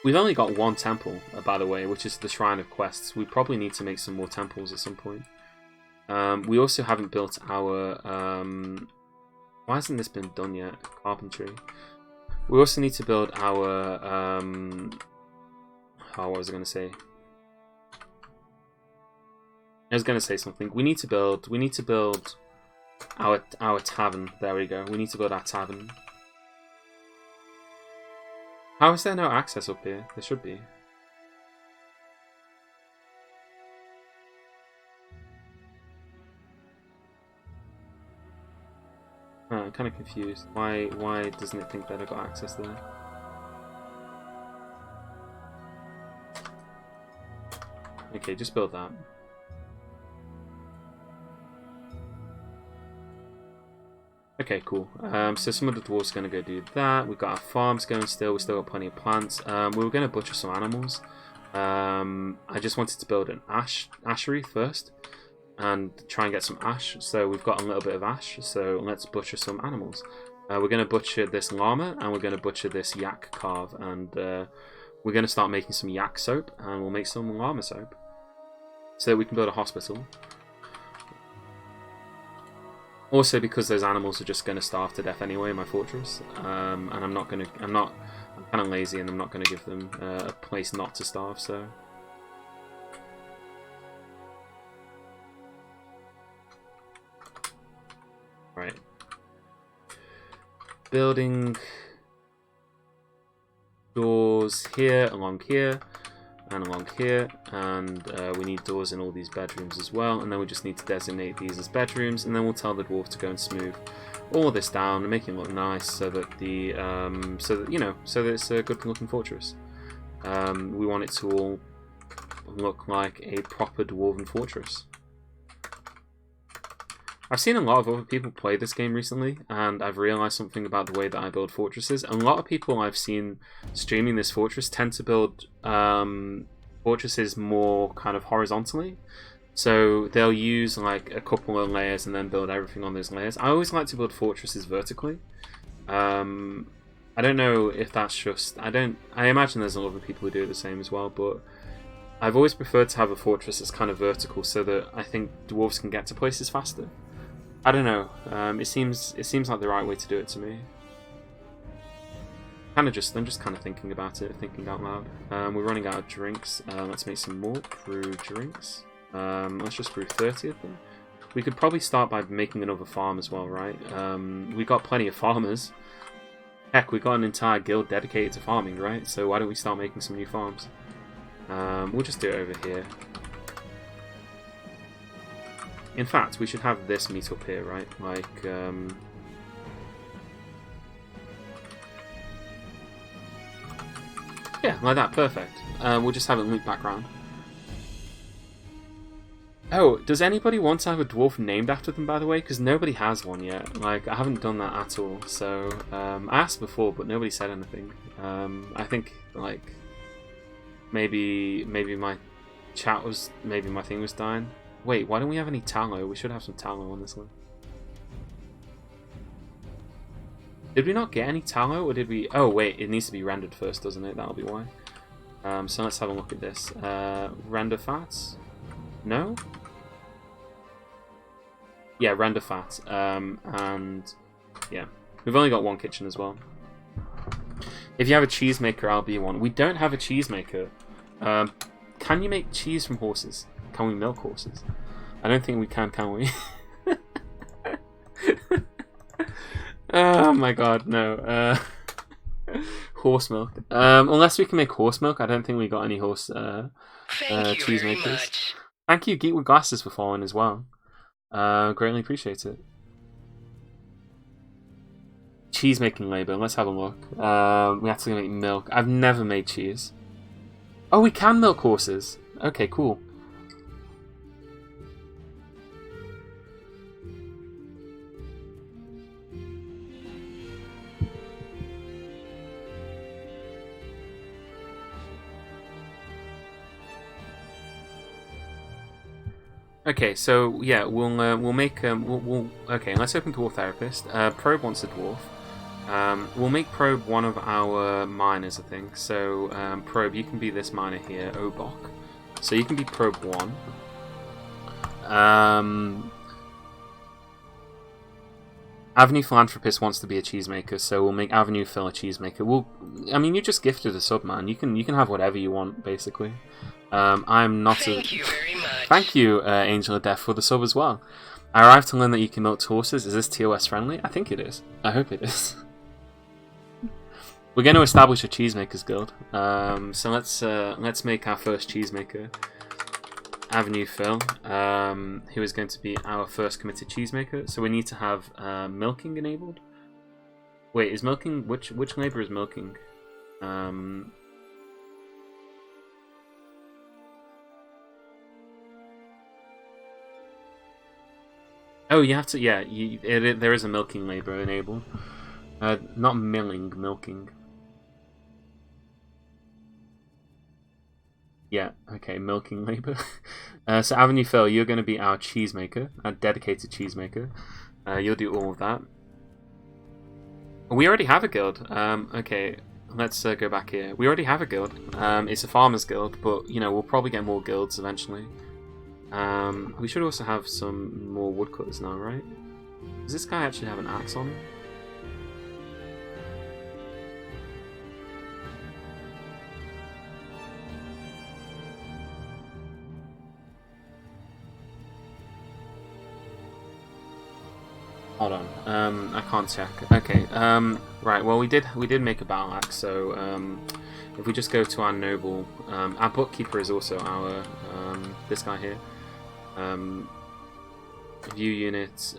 We've only got one temple, by the way, which is the Shrine of Quests. We probably need to make some more temples at some point. We also haven't built our... why hasn't this been done yet? Carpentry. We also need to build our... what was I going to say? I was going to say something. We need to build our tavern. There we go. We need to build our tavern. How is there no access up here? There should be. Oh, I'm kind of confused. Why doesn't it think that I got access there? Okay, just build that. Okay, cool. So some of the dwarves are going to go do that. We've got our farms going still. We've still got plenty of plants. We were going to butcher some animals. I just wanted to build an ashery first and try and get some ash. So we've got a little bit of ash. So let's butcher some animals. We're going to butcher this llama and we're going to butcher this yak calf. And we're going to start making some yak soap and we'll make some llama soap so that we can build a hospital. Also, because those animals are just going to starve to death anyway in my fortress, and I'm I'm kind of lazy and I'm not going to give them a place not to starve, so... Right. Building doors here, along here, and along here, and we need doors in all these bedrooms as well, and then we just need to designate these as bedrooms, and then we'll tell the dwarf to go and smooth all of this down and make it look nice, so that the so that it's a good looking fortress. We want it to all look like a proper dwarven fortress. I've seen a lot of other people play this game recently, and I've realised something about the way that I build fortresses. A lot of people I've seen streaming this fortress tend to build fortresses more kind of horizontally. So they'll use like a couple of layers and then build everything on those layers. I always like to build fortresses vertically. I don't know if that's just... I imagine there's a lot of people who do it the same as well, but I've always preferred to have a fortress that's kind of vertical so that I think dwarves can get to places faster. I don't know. It seems like the right way to do it to me. I'm just kind of thinking about it, thinking out loud. We're running out of drinks. Let's make some more brew drinks. Let's just brew 30 of them. We could probably start by making another farm as well, right? We got plenty of farmers. Heck, we got an entire guild dedicated to farming, right? So why don't we start making some new farms? We'll just do it over here. In fact, we should have this meet up here, right? Like, yeah, like that, perfect. We'll just have it loop background. Oh, does anybody want to have a dwarf named after them, by the way? Because nobody has one yet. Like, I haven't done that at all. So, I asked before, but nobody said anything. I think, like, maybe my chat was... Maybe my thing was dying. Wait, why don't we have any tallow? We should have some tallow on this one. Did we not get any tallow, or did we... Oh, wait, it needs to be rendered first, doesn't it? That'll be why. So let's have a look at this. Render fats? No? Yeah, render fat. And... yeah. We've only got one kitchen as well. If you have a cheesemaker, I'll be one. We don't have a cheesemaker. Can you make cheese from horses? Can we milk horses? I don't think we can we? Oh my god, no. Horse milk. Unless we can make horse milk, I don't think we got any horse cheesemakers. Thank you, Geek with Glasses, for following as well. Greatly appreciate it. Cheese making labour, let's have a look. We have to make milk. I've never made cheese. Oh, we can milk horses. Okay, cool. Okay, so yeah, we'll make okay. Let's open Dwarf Therapist. Probe wants a dwarf. We'll make Probe one of our miners, I think. So Probe, you can be this miner here, Obok. So you can be Probe 1. Avenue Philanthropist wants to be a cheesemaker, so we'll make Avenue Phil a cheesemaker. I mean, you just gifted a sub, man. You can have whatever you want, basically. I'm not. Thank you very much. Thank you, Angel of Death, for the sub as well. I arrived to learn that you can milk horses. Is this TOS friendly? I think it is. I hope it is. We're going to establish a cheesemakers guild. So let's make our first cheesemaker. Avenue Phil, who is going to be our first committed cheesemaker. So we need to have milking enabled. Wait, is milking which labor is milking? Oh, you have to. Yeah, there is a milking labor enabled. Not milling, milking. Yeah, okay, milking labor. So Avenue Phil, you're going to be our cheesemaker, our dedicated cheesemaker. You'll do all of that. We already have a guild. Okay, let's go back here. We already have a guild. It's a farmers guild, but you know we'll probably get more guilds eventually. We should also have some more woodcutters now, right? Does this guy actually have an axe on him? Hold on. I can't check. Okay. Right. Well, we did make a battle axe. So if we just go to our noble, our bookkeeper is also our this guy here. View units.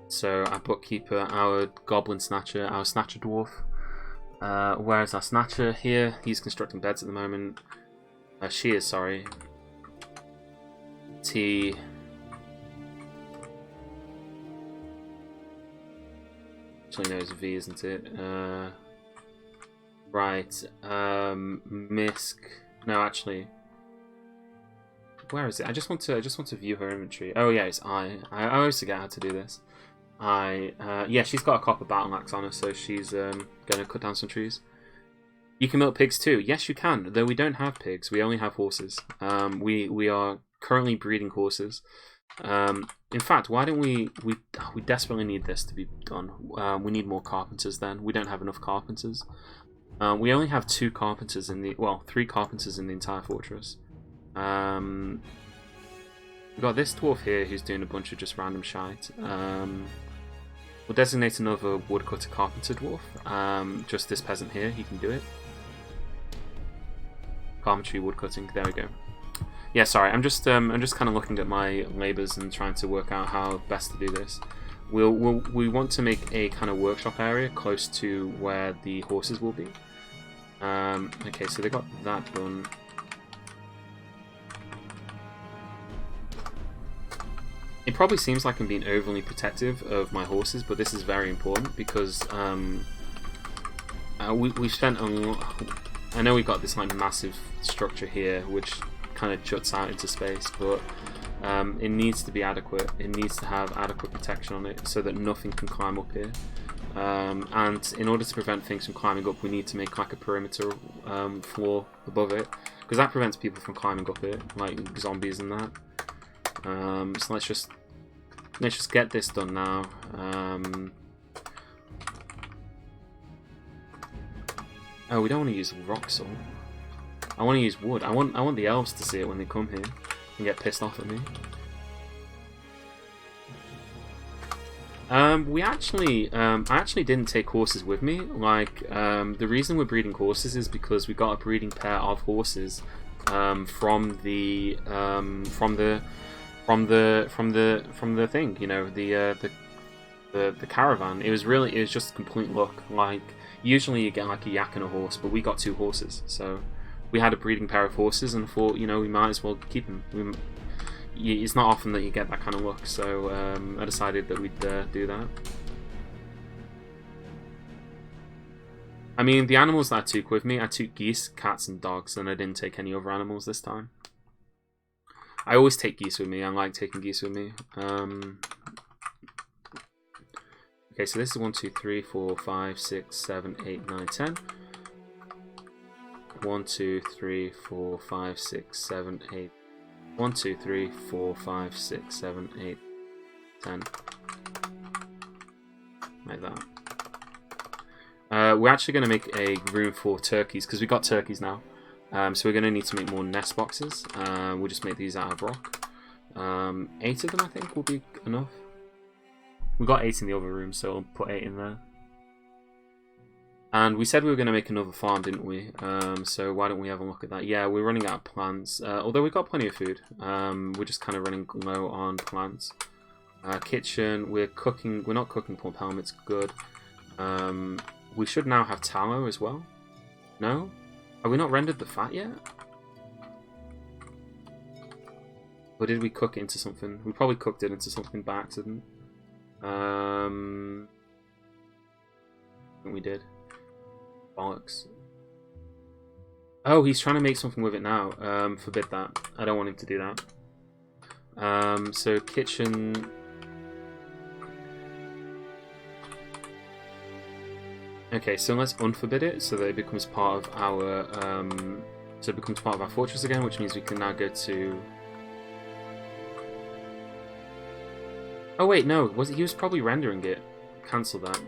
So our bookkeeper, our goblin snatcher, our snatcher dwarf. Where is our snatcher? Here. He's constructing beds at the moment. She is, sorry. T. Actually, no, it's V, isn't it? Right. Misk. No, actually. Where is it? I just want to view her inventory. Oh yeah, it's I. I always forget how to do this. Yeah, she's got a copper battle axe on her, so she's gonna cut down some trees. You can milk pigs too. Yes, you can. Though we don't have pigs, we only have horses. We are currently breeding horses. In fact, why don't we desperately need this to be done. We need more carpenters then. We don't have enough carpenters. We only have 2 carpenters in the, well, 3 carpenters in the entire fortress. We've got this dwarf here who's doing a bunch of just random shite. We'll designate another woodcutter carpenter dwarf. Just this peasant here, he can do it. Carpentry, woodcutting, there we go. Yeah, sorry, I'm just kind of looking at my labours and trying to work out how best to do this. We want to make a kind of workshop area close to where the horses will be. Okay, so they got that done. It probably seems like I'm being overly protective of my horses, but this is very important because we've spent a lot. I know we've got this like massive structure here, which kind of juts out into space, but it needs to be adequate. It needs to have adequate protection on it so that nothing can climb up here. And in order to prevent things from climbing up, we need to make like a perimeter floor above it, because that prevents people from climbing up it, like zombies and that. So let's just get this done now. Oh, we don't want to use rock salt. I want to use wood. I want the elves to see it when they come here and get pissed off at me. I actually didn't take horses with me. Like, the reason we're breeding horses is because we got a breeding pair of horses from the thing, you know, the caravan. It was just complete luck. Like, usually you get like a yak and a horse, but we got 2 horses, so we had a breeding pair of horses and thought, you know, we might as well keep them. It's not often that you get that kind of luck, so I decided that we'd do that. I mean, the animals that I took with me, I took geese, cats, and dogs, and I didn't take any other animals this time. I always take geese with me. I like taking geese with me. Okay, so this is 1, 2, 3, 4, 5, 6, 7, 8, 9, 10. 1, 2, 3, 4, 5, 6, 7, 8. 1, 2, 3, 4, 5, 6, 7, 8, 10. Like that. We're actually going to make a room for turkeys, because we got turkeys now. So we're going to need to make more nest boxes. We'll just make these out of rock. 8 of them, I think, will be enough. We got 8 in the other room, so we'll put 8 in there. And we said we were going to make another farm, didn't we? So why don't we have a look at that? Yeah, we're running out of plants. Although we've got plenty of food. We're just kind of running low on plants. Kitchen, we're cooking. We're not cooking plump helmets. Good. We should now have tallow as well. No? Have we not rendered the fat yet? Or did we cook it into something? We probably cooked it into something by accident. I think we did. Bollocks. Oh, he's trying to make something with it now. Forbid that. I don't want him to do that. So kitchen. Okay, so let's unforbid it so that it becomes part of our fortress again, which means we can now go to. Oh wait, no, he was probably rendering it. Cancel that.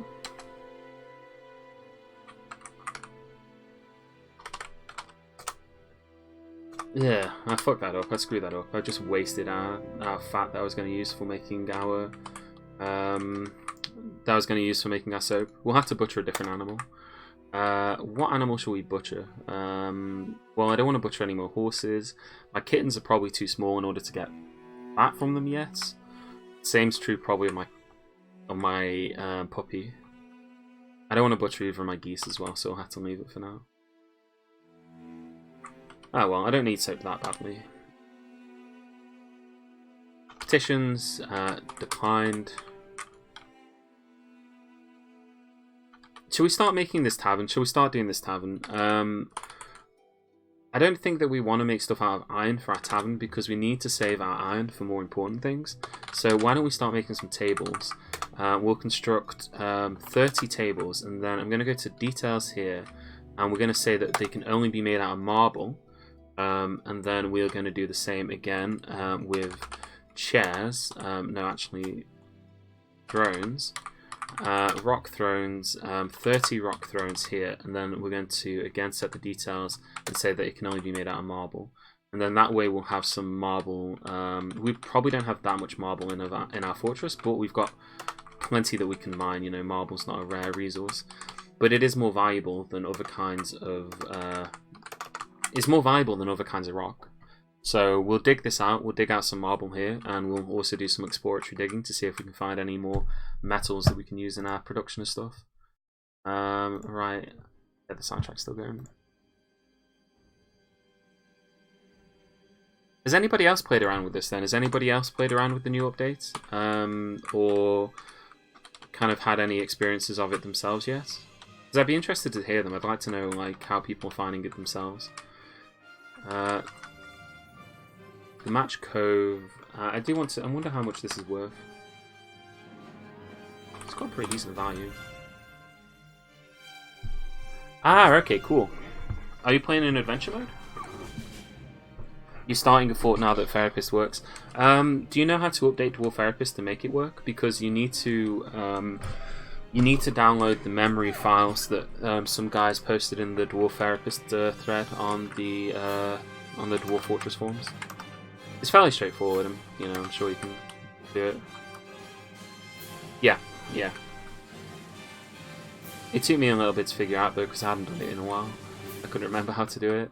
Yeah, I fucked that up. I screwed that up. I just wasted our fat that I was going to use for making our soap. We'll have to butcher a different animal. What animal shall we butcher? Well, I don't want to butcher any more horses. My kittens are probably too small in order to get fat from them yet. Same's true probably of my puppy. I don't want to butcher either of my geese as well, so I'll have to leave it for now. Oh well, I don't need soap that badly. Petitions declined. Shall we start making this tavern? Shall we start doing this tavern? I don't think that we want to make stuff out of iron for our tavern because we need to save our iron for more important things. So why don't we start making some tables? We'll construct 30 tables, and then I'm going to go to details here, and we're going to say that they can only be made out of marble. And then we're going to do the same again with chairs. No, actually, thrones. Rock thrones, 30 rock thrones here, and then we're going to again set the details and say that it can only be made out of marble. And then that way we'll have some marble. We probably don't have that much marble in our fortress, but we've got plenty that we can mine. You know, marble's not a rare resource, but it is more valuable than other kinds of. It's more valuable than other kinds of rock. So we'll dig this out. We'll dig out some marble here, and we'll also do some exploratory digging to see if we can find any more metals that we can use in our production of stuff. Right. Yeah, the soundtrack's still going. Has anybody else played around with this then? Has anybody else played around with the new update? Or kind of had any experiences of it themselves yet? Because I'd be interested to hear them. I'd like to know like how people are finding it themselves. The Match Cove. I do want to. I wonder how much this is worth. It's got pretty decent value. Ah, okay, cool. Are you playing in adventure mode? You're starting a fort now that Therapist works. Do you know how to update Dwarf Therapist to make it work? Because you need to download the memory files that some guys posted in the Dwarf Therapist thread on the Dwarf Fortress forums. It's fairly straightforward, and you know, I'm sure you can do it. Yeah. It took me a little bit to figure out though, because I hadn't done it in a while. I couldn't remember how to do it.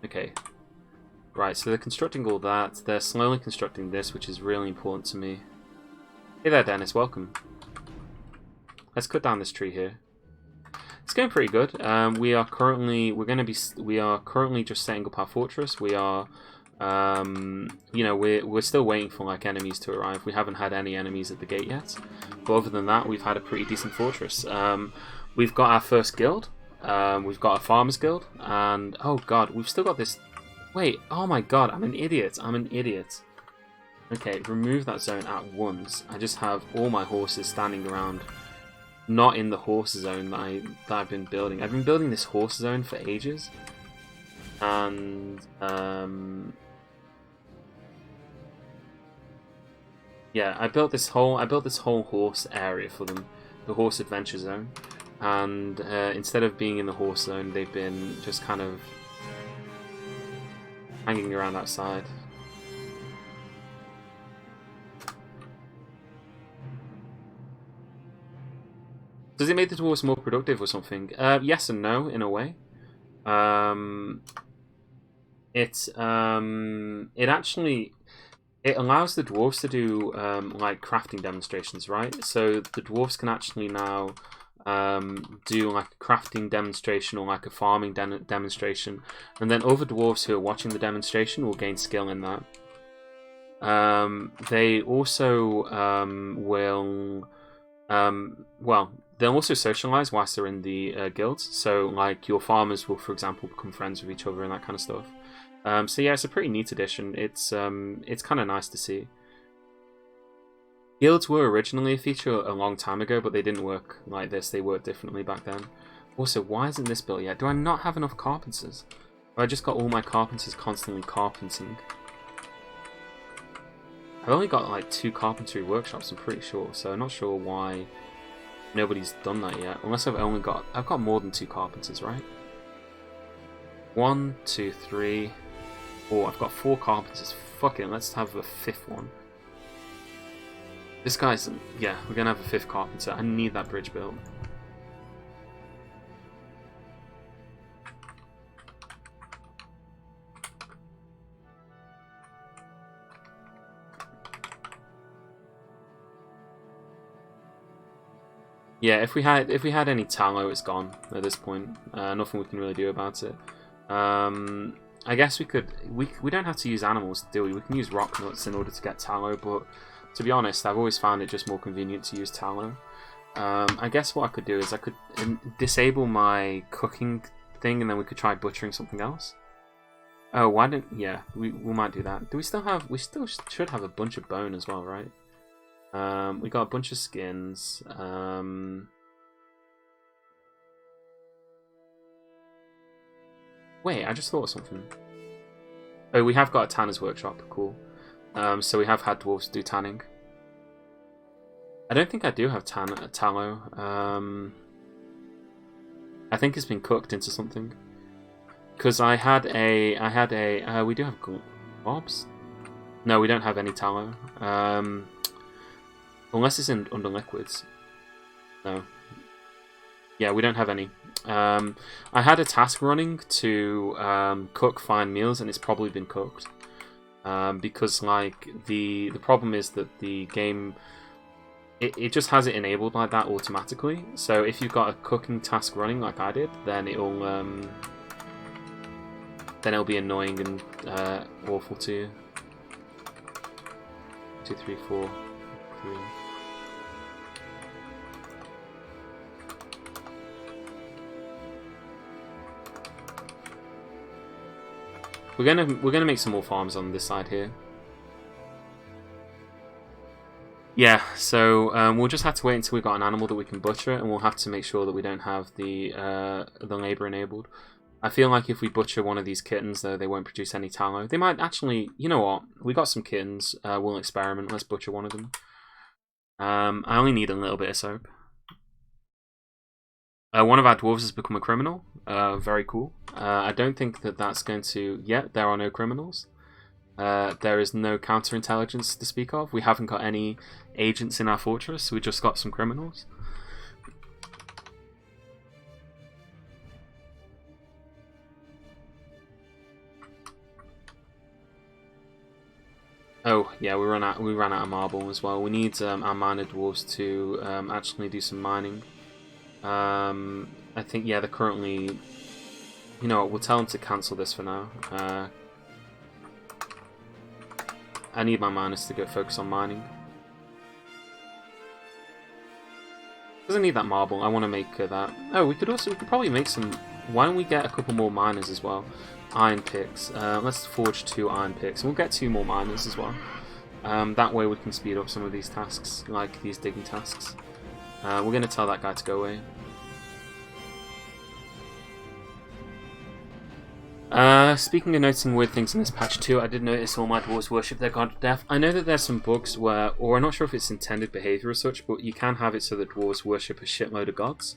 Okay. Right, so they're constructing all that. They're slowly constructing this, which is really important to me. Hey there, Dennis. Welcome. Let's cut down this tree here. It's going pretty good. We are currently just setting up our fortress. We are, you know, we're still waiting for like enemies to arrive. We haven't had any enemies at the gate yet, but other than that, we've had a pretty decent fortress. We've got our first guild. We've got a farmers guild, and oh god, we've still got this. Wait, oh my god, I'm an idiot. Okay, remove that zone at once. I just have all my horses standing around. Not in the horse zone that I've been building. I've been building this horse zone for ages, and yeah, I built this whole horse area for them, the horse adventure zone, and instead of being in the horse zone, they've been just kind of hanging around outside. Does it make the dwarves more productive or something? Yes and no, in a way. It allows the dwarves to do like crafting demonstrations, right? So the dwarves can actually now do like a crafting demonstration or like a farming demonstration, and then other dwarves who are watching the demonstration will gain skill in that. They also will. Well, they'll also socialize whilst they're in the guilds. So, like, your farmers will, for example, become friends with each other and that kind of stuff. So yeah, it's a pretty neat addition. It's kind of nice to see. Guilds were originally a feature a long time ago, but they didn't work like this. They worked differently back then. Also, why isn't this built yet? Do I not have enough carpenters? Or I just got all my carpenters constantly carpenting? I've only got like 2 carpentry workshops, I'm pretty sure, so I'm not sure why Nobody's done that yet. Unless I've got more than 2 carpenters, right? 1, 2, 3, 4. I've got 4 carpenters. Fuck it, let's have a 5th one. This guy's... yeah, we're gonna have a 5th carpenter. I need that bridge built. Yeah, if we had any tallow, it's gone at this point. Nothing we can really do about it. I guess we could. We don't have to use animals, do we? We can use rock nuts in order to get tallow, but to be honest, I've always found it just more convenient to use tallow. I guess what I could do is I could disable my cooking thing, and then we could try butchering something else. Oh, why didn't? Yeah, we might do that. Do we still have? We still should have a bunch of bone as well, right? We got a bunch of skins. Wait, I just thought of something. Oh, we have got a tanner's workshop. Cool. So we have had dwarves do tanning. I don't think I do have tallow. I think it's been cooked into something. Because we do have globs? No, we don't have any tallow. Unless it's under liquids. No. Yeah, we don't have any. I had a task running to cook fine meals, and it's probably been cooked. Because like the problem is that the game it just has it enabled like that automatically. So if you've got a cooking task running like I did, then it'll be annoying and awful to you. 2, 3, 4, 3. We're gonna make some more farms on this side here. Yeah, so we'll just have to wait until we've got an animal that we can butcher, and we'll have to make sure that we don't have the labour enabled. I feel like if we butcher one of these kittens, though, they won't produce any tallow. They might actually... You know what? We got some kittens. We'll experiment. Let's butcher one of them. I only need a little bit of soap. One of our dwarves has become a criminal. Very cool. I don't think that that's going to... Yet, there are no criminals. There is no counterintelligence to speak of. We haven't got any agents in our fortress. We just got some criminals. Oh yeah, we ran out of marble as well. We need our miner dwarves to actually do some mining. I think yeah, they're currently. You know what? We'll tell them to cancel this for now. I need my miners to go focus on mining. Doesn't need that marble. I want to make that. Oh, we could probably make some. Why don't we get a couple more miners as well? Iron picks. Let's forge 2 iron picks. And we'll get 2 more miners as well. That way we can speed up some of these tasks, like these digging tasks. We're going to tell that guy to go away. Speaking of noticing weird things in this patch too, I did notice all my dwarves worship their god of death. I know that there's some bugs where, or I'm not sure if it's intended behaviour or such, but you can have it so that dwarves worship a shitload of gods.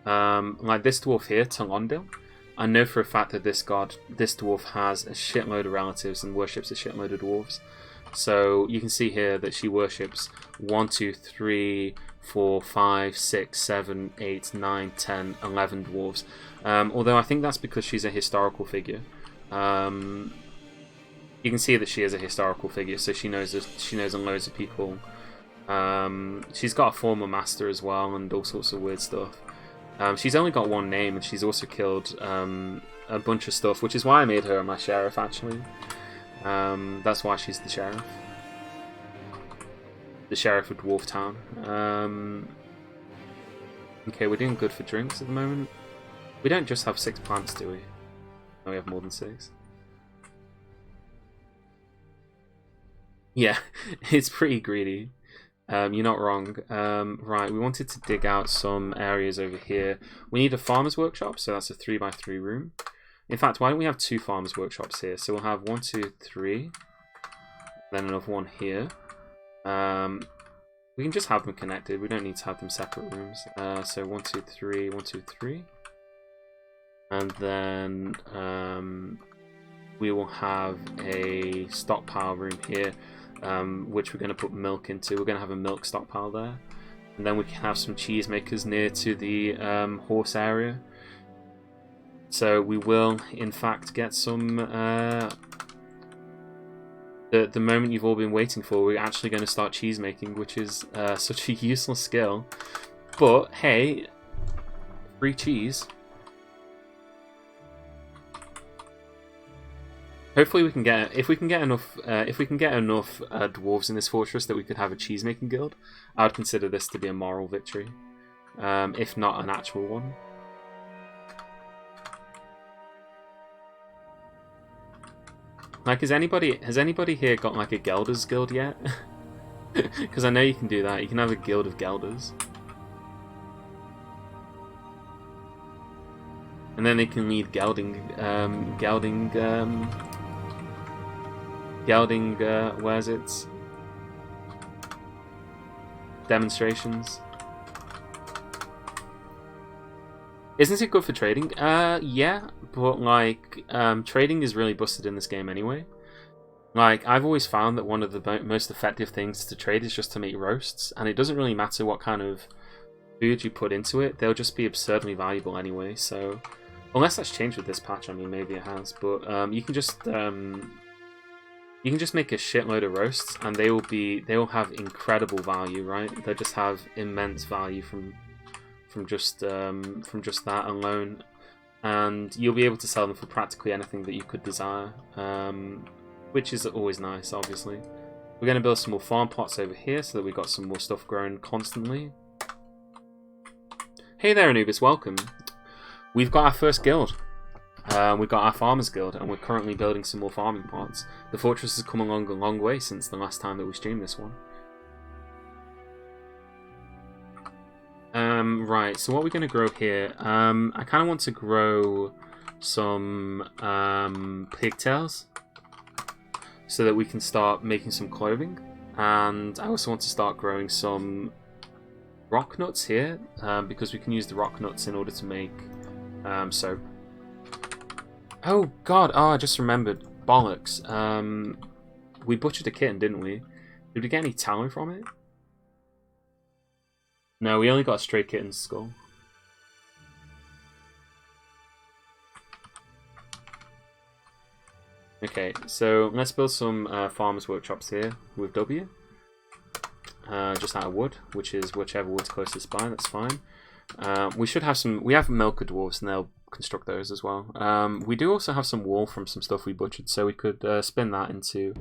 Like this dwarf here, Talondil. I know for a fact that this dwarf has a shitload of relatives and worships a shitload of dwarves. So you can see here that she worships 1, 2, 3, 4, 5, 6, 7, 8, 9, 10, 11 dwarves. Although I think that's because she's a historical figure. You can see that she is a historical figure, so she knows loads of people. She's got a former master as well, and all sorts of weird stuff. She's only got 1 name, and she's also killed a bunch of stuff, which is why I made her my sheriff, actually. That's why she's the sheriff. The sheriff of Dwarf Town. Okay, we're doing good for drinks at the moment. We don't just have 6 plants, do we? No, we have more than 6. Yeah, it's pretty greedy. You're not wrong. Right, we wanted to dig out some areas over here. We need a farmer's workshop, so that's a 3x3 room. In fact, why don't we have 2 farmer's workshops here? So we'll have 1, 2, 3, then another one here. We can just have them connected. We don't need to have them separate rooms. So 1, 2, 3, 1, 2, 3. And then we will have a stockpile room here, which we're going to put milk into. We're going to have a milk stockpile there. And then we can have some cheese makers near to the horse area. So we will, in fact, get some... the moment you've all been waiting for, we're actually going to start cheese making, which is such a useless skill. But, hey, free cheese. Hopefully we can get, if we can get enough dwarves in this fortress that we could have a cheese making guild, I would consider this to be a moral victory, if not an actual one. Like, has anybody here got like a Gelders guild yet? Because I know you can do that. You can have a guild of Gelders. And then they can lead gelding, where's it? Demonstrations. Isn't it good for trading? Yeah, but like, trading is really busted in this game anyway. Like, I've always found that one of the most effective things to trade is just to make roasts, and it doesn't really matter what kind of food you put into it, they'll just be absurdly valuable anyway, so... Unless that's changed with this patch, I mean, maybe it has, but you can just make a shitload of roasts, and they will have incredible value, right? They'll just have immense value from just that alone, and you'll be able to sell them for practically anything that you could desire, which is always nice, obviously. We're going to build some more farm plots over here so that we've got some more stuff growing constantly. Hey there, Anubis, welcome. We've got our first guild. We've got our farmers guild, and we're currently building some more farming plots. The fortress has come along a long way since the last time that we streamed this one. Right, so what we're going to grow here, I kind of want to grow some pigtails so that we can start making some clothing, and I also want to start growing some rock nuts here, because we can use the rock nuts in order to make soap. Oh god, oh I just remembered, bollocks. We butchered a kitten, didn't we? Did we get any tallow from it? No, we only got a stray kitten's skull. Okay, so let's build some farmers' workshops here with W. Just out of wood, which is whichever wood's closest by, that's fine. We should have some, we have milker dwarves and they'll construct those as well. We do also have some wool from some stuff we butchered, so we could spin that into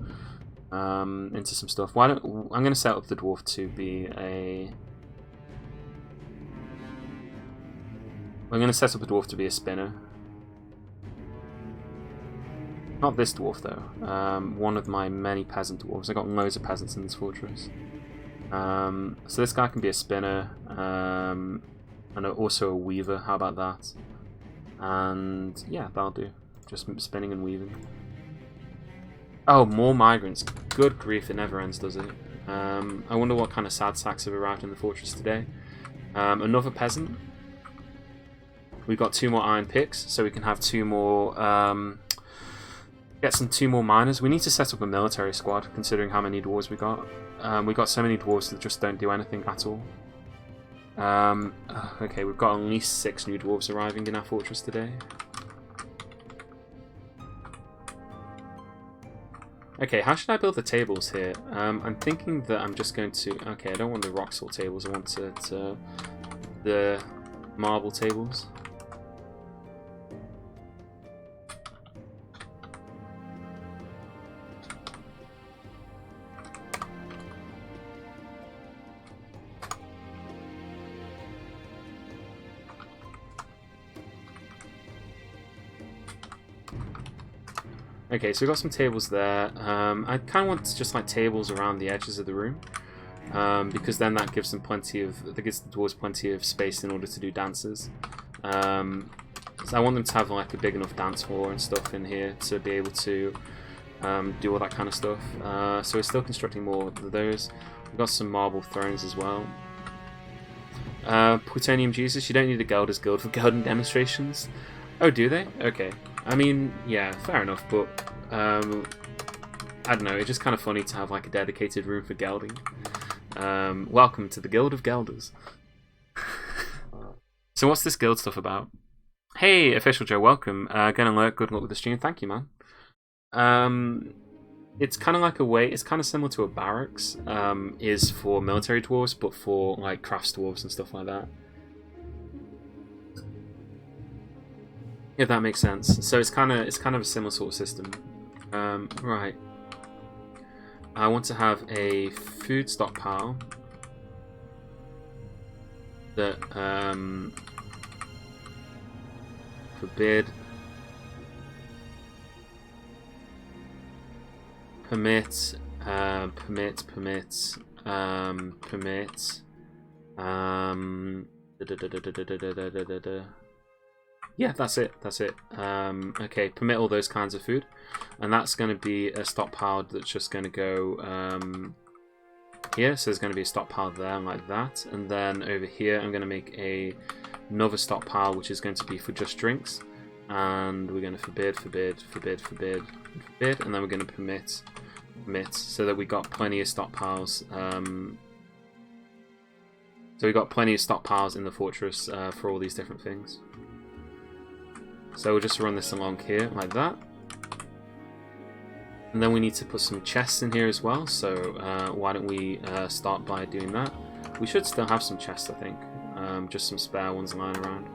some stuff. Why don't, I'm going to set up the dwarf to be a... I'm going to set up a dwarf to be a spinner. Not this dwarf though, one of my many peasant dwarves. I got loads of peasants in this fortress. So this guy can be a spinner, and also a weaver, how about that? And yeah, that'll do. Just spinning and weaving. Oh, more migrants. Good grief, it never ends, does it? I wonder what kind of sad sacks have arrived in the fortress today. Another peasant. We've got 2 more iron picks, so we can have 2 more... get some 2 more miners. We need to set up a military squad, considering how many dwarves we got. We got so many dwarves that just don't do anything at all. Okay, we've got at least 6 new dwarves arriving in our fortress today. Okay, how should I build the tables here? I'm thinking that I'm just going to... Okay, I don't want the rock salt tables, I want the marble tables. Okay, so we've got some tables there. I kind of want just like tables around the edges of the room, because then that gives them that gives the dwarves plenty of space in order to do dances. So I want them to have like a big enough dance floor and stuff in here to be able to do all that kind of stuff. So we're still constructing more of those. We've got some marble thrones as well. Plutonium Jesus, you don't need a Gelder's Guild for Gelden demonstrations. Oh, do they? Okay. I mean, yeah, fair enough, but I don't know, it's just kind of funny to have like a dedicated room for gelding. Welcome to the Guild of Gelders. So what's this guild stuff about? Hey, Official Joe, welcome. Gonna alert, good luck with the stream. Thank you, man. It's kind of like a way, it's kind of similar to a barracks, is for military dwarves, but for like crafts dwarves and stuff like that. If that makes sense. So it's kind of a similar sort of system. Right. I want to have a food stockpile that forbid, permit, yeah, that's it. Okay, permit all those kinds of food, and that's going to be a stockpile that's just going to go here. So there's going to be a stockpile there like that, and then over here I'm going to make another stockpile which is going to be for just drinks, and we're going to forbid, and then we're going to permit, so that we got plenty of stockpiles. So we got plenty of stockpiles in the fortress for all these different things. So we'll just run this along here like that. And then we need to put some chests in here as well, so why don't we start by doing that. We should still have some chests, I think, just some spare ones lying around.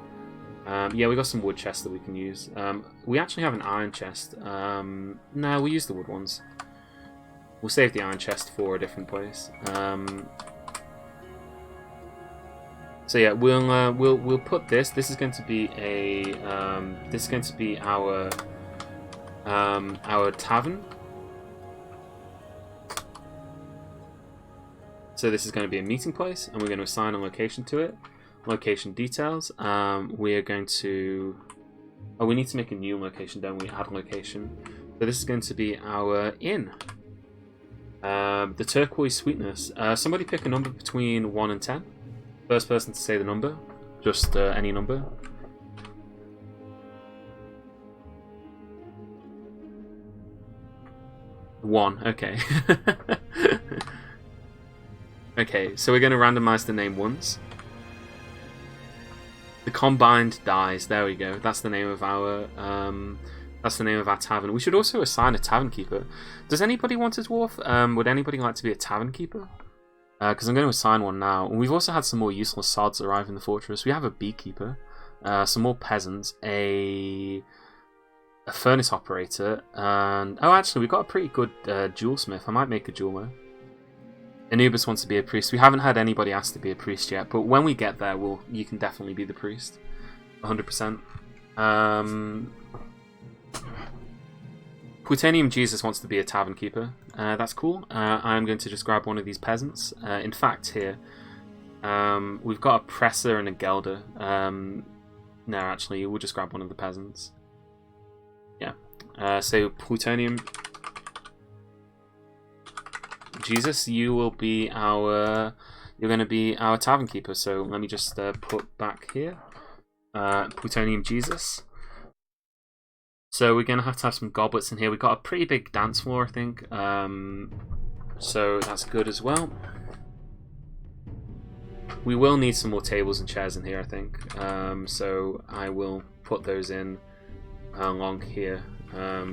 Yeah, we got some wood chests that we can use. We actually have an iron chest. No, we'll use the wood ones. We'll save the iron chest for a different place. So yeah, we'll put this. This is going to be a our tavern. So this is going to be a meeting place, and we're going to assign a location to it. Location details. We are going to. Oh, we need to make a new location, don't we? Add location. So this is going to be our inn. The turquoise sweetness. Somebody pick a number between 1 and 10. First person to say the number, just any number. One, okay. Okay, so we're going to randomize the name once. The Combined Dies. There we go. That's the name of our. That's the name of our tavern. We should also assign a tavern keeper. Does anybody want a dwarf? Would anybody like to be a tavern keeper? Because I'm going to assign one now. And we've also had some more useless sods arrive in the fortress. We have a beekeeper, some more peasants, a furnace operator, and oh, actually, we've got a pretty good jewelsmith. I might make a jeweler. Anubis wants to be a priest. We haven't had anybody ask to be a priest yet, but when we get there, you can definitely be the priest, 100%. Plutonium Jesus wants to be a tavern keeper. That's cool. I'm going to just grab one of these peasants. In fact, here we've got a presser and a gelder. No, actually, we'll just grab one of the peasants. Yeah. So Plutonium Jesus, you will be our. You're going to be our tavern keeper. So let me just put back here. Plutonium Jesus. So we're going to have some goblets in here. We've got a pretty big dance floor, I think. So that's good as well. We will need some more tables and chairs in here, I think. So I will put those in along here.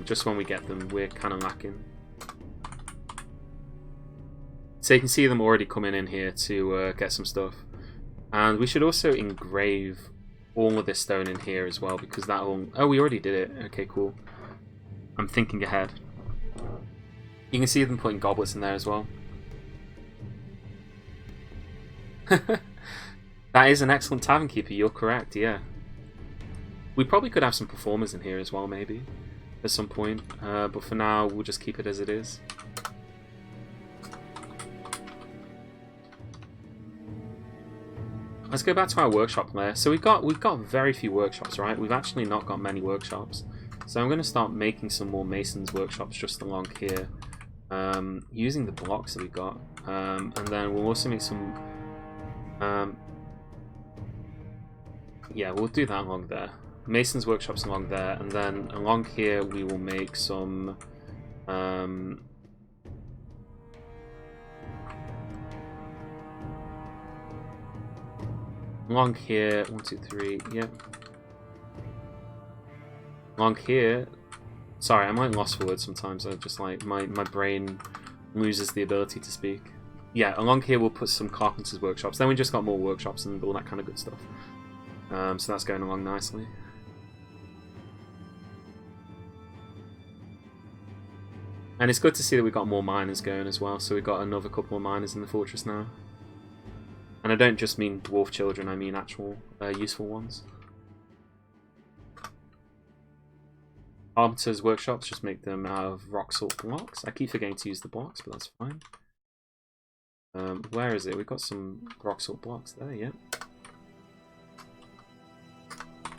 Just when we get them, we're kind of lacking. So you can see them already coming in here to get some stuff. And we should also engrave all of this stone in here as well, because that will... Oh, we already did it. Okay, cool. I'm thinking ahead. You can see them putting goblets in there as well. That is an excellent tavern keeper, you're correct, yeah. We probably could have some performers in here as well, maybe, at some point. But for now, we'll just keep it as it is. Let's go back to our workshop layer. So we've got very few workshops, right? We've actually not got many workshops. So I'm going to start making some more masons workshops just along here. using the blocks that we got, and then we'll also make some. Yeah, we'll do that along there. Mason's workshop's along there, and then along here we will make some. Along here, 1, 2, 3. Yep. Along here. Sorry, I'm like lost for words sometimes. I just like my brain loses the ability to speak. Yeah, along here we'll put some carpenter's workshops. Then we just got more workshops and all that kind of good stuff. So that's going along nicely. And it's good to see that we got more miners going as well. So we got another couple of miners in the fortress now. And I don't just mean dwarf children, I mean actual useful ones. Carpenter's workshops, just make them out of rock salt blocks. I keep forgetting to use the blocks, but that's fine. Where is it? We've got some rock salt blocks there, yeah.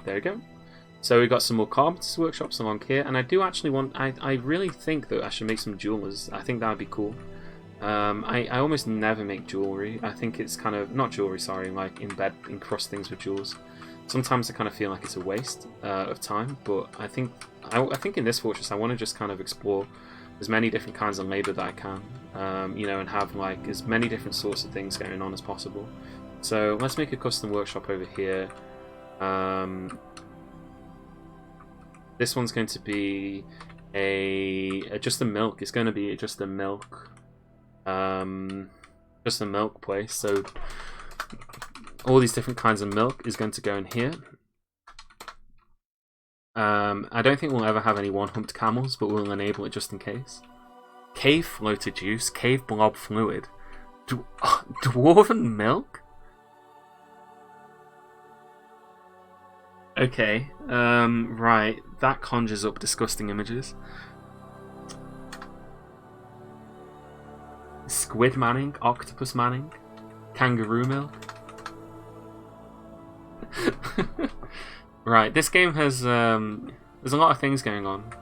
There we go. So we've got some more carpenter's workshops along here, and I do actually want... I really think that I should make some jewelers. I think that would be cool. I almost never make jewelry. I think it's kind of... Not jewelry, sorry, like encrust things with jewels. Sometimes I kind of feel like it's a waste of time, but I think in this fortress I want to just kind of explore as many different kinds of labor that I can, you know, and have like as many different sorts of things going on as possible. So let's make a custom workshop over here. This one's going to be just a milk. It's going to be just a milk, place. So all these different kinds of milk is going to go in here. I don't think we'll ever have any one-humped camels, but we'll enable it just in case. Cave floater juice, cave blob fluid, dwarven milk? Okay, right, that conjures up disgusting images. Squid manning, octopus manning, kangaroo milk. Right, this game has, there's a lot of things going on.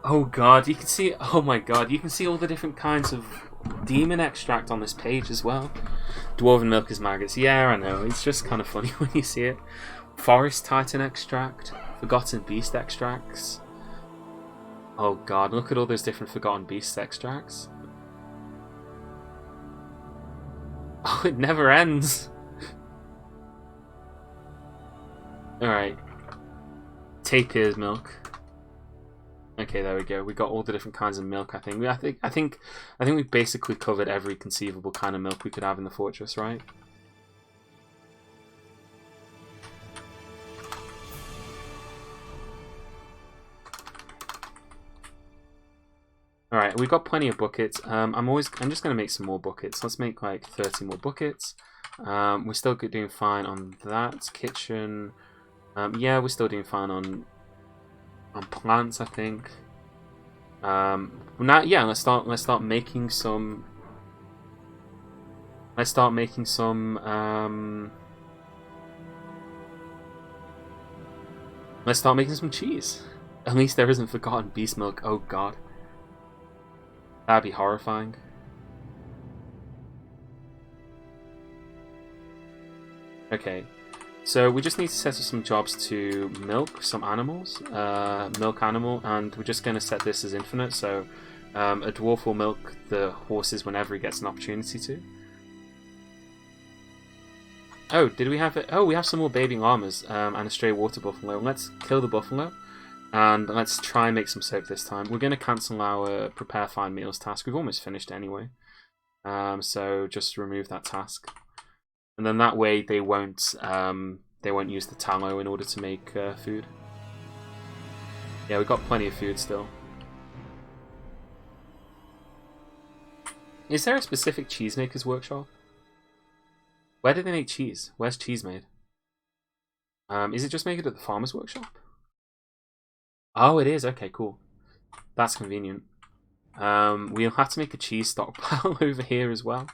Oh god, you can see, oh my god, you can see all the different kinds of demon extract on this page as well. Dwarven milk is maggots, yeah, I know, it's just kind of funny when you see it. Forest titan extract, forgotten beast extracts. Oh god, look at all those different forgotten beast extracts. Oh, it never ends. Alright. Tapir's milk. Okay, there we go. We got all the different kinds of milk, I think. I think we basically covered every conceivable kind of milk we could have in the fortress, right? Alright, we've got plenty of buckets. I'm just going to make some more buckets. Let's make like 30 more buckets. We're still doing fine on that. Kitchen. Yeah, we're still doing fine on plants, I think. Now, yeah, let's start making some. Let's start making some. Let's start making some cheese. At least there isn't forgotten beast milk. Oh god. That'd be horrifying. Okay, so we just need to set up some jobs to milk some animals, milk animal, and we're just going to set this as infinite, so a dwarf will milk the horses whenever he gets an opportunity to. Oh, did we have it? Oh, we have some more baby llamas and a stray water buffalo. Let's kill the buffalo. And let's try and make some soap this time. We're going to cancel our prepare fine meals task. We've almost finished anyway. So just remove that task. And then that way they won't use the tallow in order to make food. Yeah, we've got plenty of food still. Is there a specific cheesemaker's workshop? Where do they make cheese? Where's cheese made? Is it just made at the farmer's workshop? Oh, it is. Okay, cool. That's convenient. We'll have to make a cheese stockpile over here as well.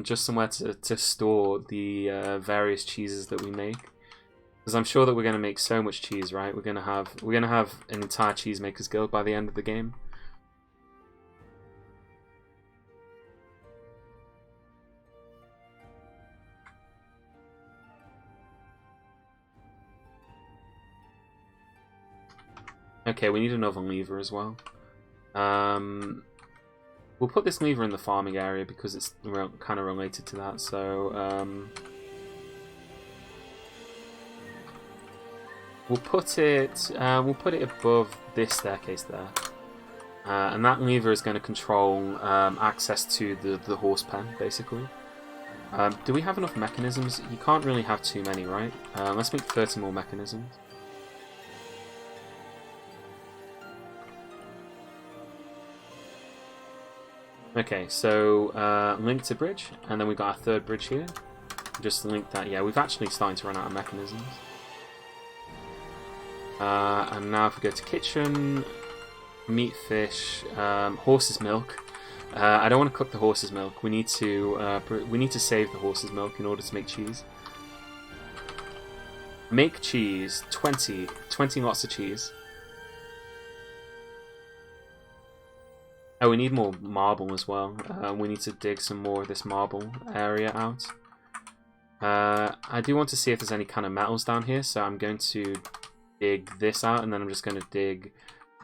Just somewhere to store the various cheeses that we make. Because I'm sure that we're going to make so much cheese, right? We're going to have an entire cheesemakers guild by the end of the game. Okay, we need another lever as well. We'll put this lever in the farming area because it's kind of related to that. So we'll put it above this staircase there, and that lever is going to control access to the horse pen, basically. Do we have enough mechanisms? You can't really have too many, right? Let's make 30 more mechanisms. Okay, so link to bridge, and then we've got our third bridge here. Just link that. Yeah, we've actually starting to run out of mechanisms. And now if we go to kitchen, meat, fish, horse's milk. I don't want to cook the horse's milk. We need to save the horse's milk in order to make cheese. Make cheese, 20 lots of cheese. Oh, we need more marble as well. We need to dig some more of this marble area out. I do want to see if there's any kind of metals down here, so I'm going to dig this out, and then I'm just going to dig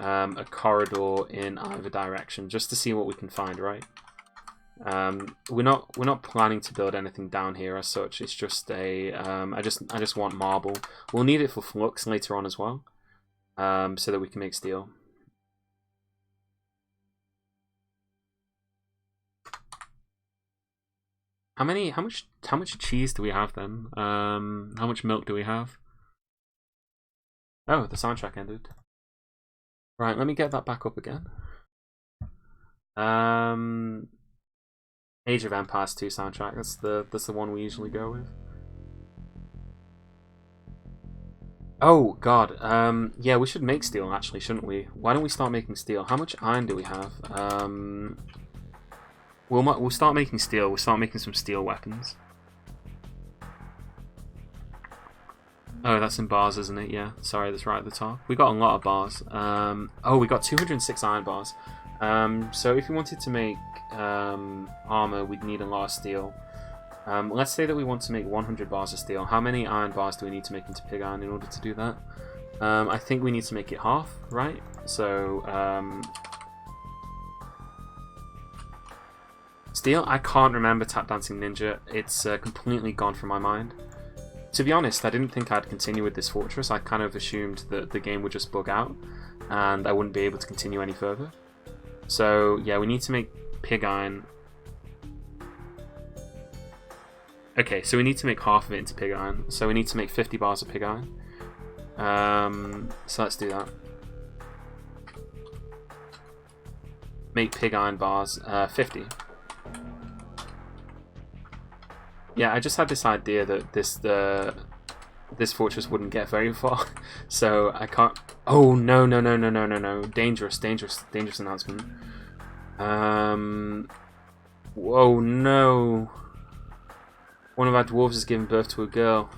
a corridor in either direction, just to see what we can find, right? We're not planning to build anything down here as such. It's just a I just want marble. We'll need it for flux later on as well, so that we can make steel. How much cheese do we have then? How much milk do we have? Oh, the soundtrack ended. Right, let me get that back up again. Age of Empires 2 soundtrack. That's the one we usually go with. Oh God. Yeah, we should make steel actually, shouldn't we? Why don't we start making steel? How much iron do we have? We'll start making steel. We'll start making some steel weapons. Oh, that's in bars, isn't it? Yeah. Sorry, that's right at the top. We got a lot of bars. Oh, we got 206 iron bars. So if we wanted to make armor, we'd need a lot of steel. Let's say that we want to make 100 bars of steel. How many iron bars do we need to make into pig iron in order to do that? I think we need to make it half, right? So steel, I can't remember Tap Dancing Ninja. It's completely gone from my mind. To be honest, I didn't think I'd continue with this fortress. I kind of assumed that the game would just bug out and I wouldn't be able to continue any further. So yeah, we need to make pig iron. Okay, so we need to make half of it into pig iron. So we need to make 50 bars of pig iron. So let's do that. Make pig iron bars, 50. Yeah, I just had this idea that this fortress wouldn't get very far, so I can't. Oh no! Dangerous announcement. Whoa no! One of our dwarves has given birth to a girl.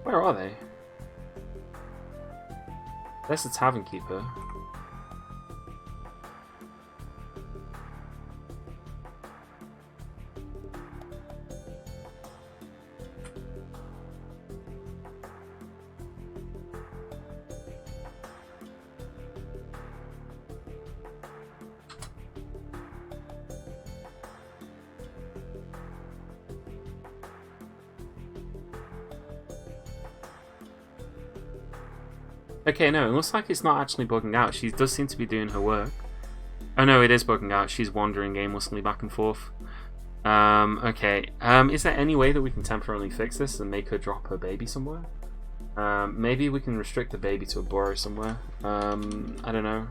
Where are they? There's the tavern keeper. Okay, no, it looks like it's not actually bugging out. She does seem to be doing her work. Oh no, it is bugging out. She's wandering aimlessly back and forth. Okay. Is there any way that we can temporarily fix this and make her drop her baby somewhere? Maybe we can restrict the baby to a burrow somewhere. I don't know.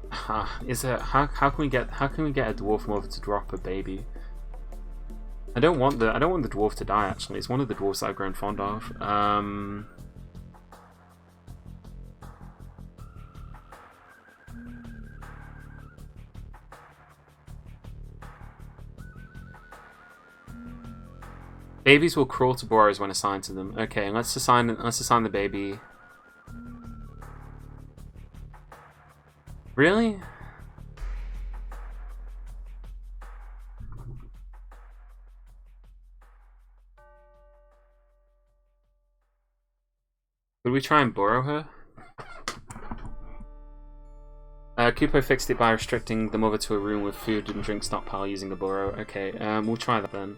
How can we get a dwarf mother to drop a baby? I don't want the dwarf to die. Actually, it's one of the dwarves that I've grown fond of. Babies will crawl to burrows when assigned to them. Okay, let's assign the baby. Really? Would we try and burrow her? Kupo fixed it by restricting the mother to a room with food and drink stockpile using the burrow. Okay, we'll try that then.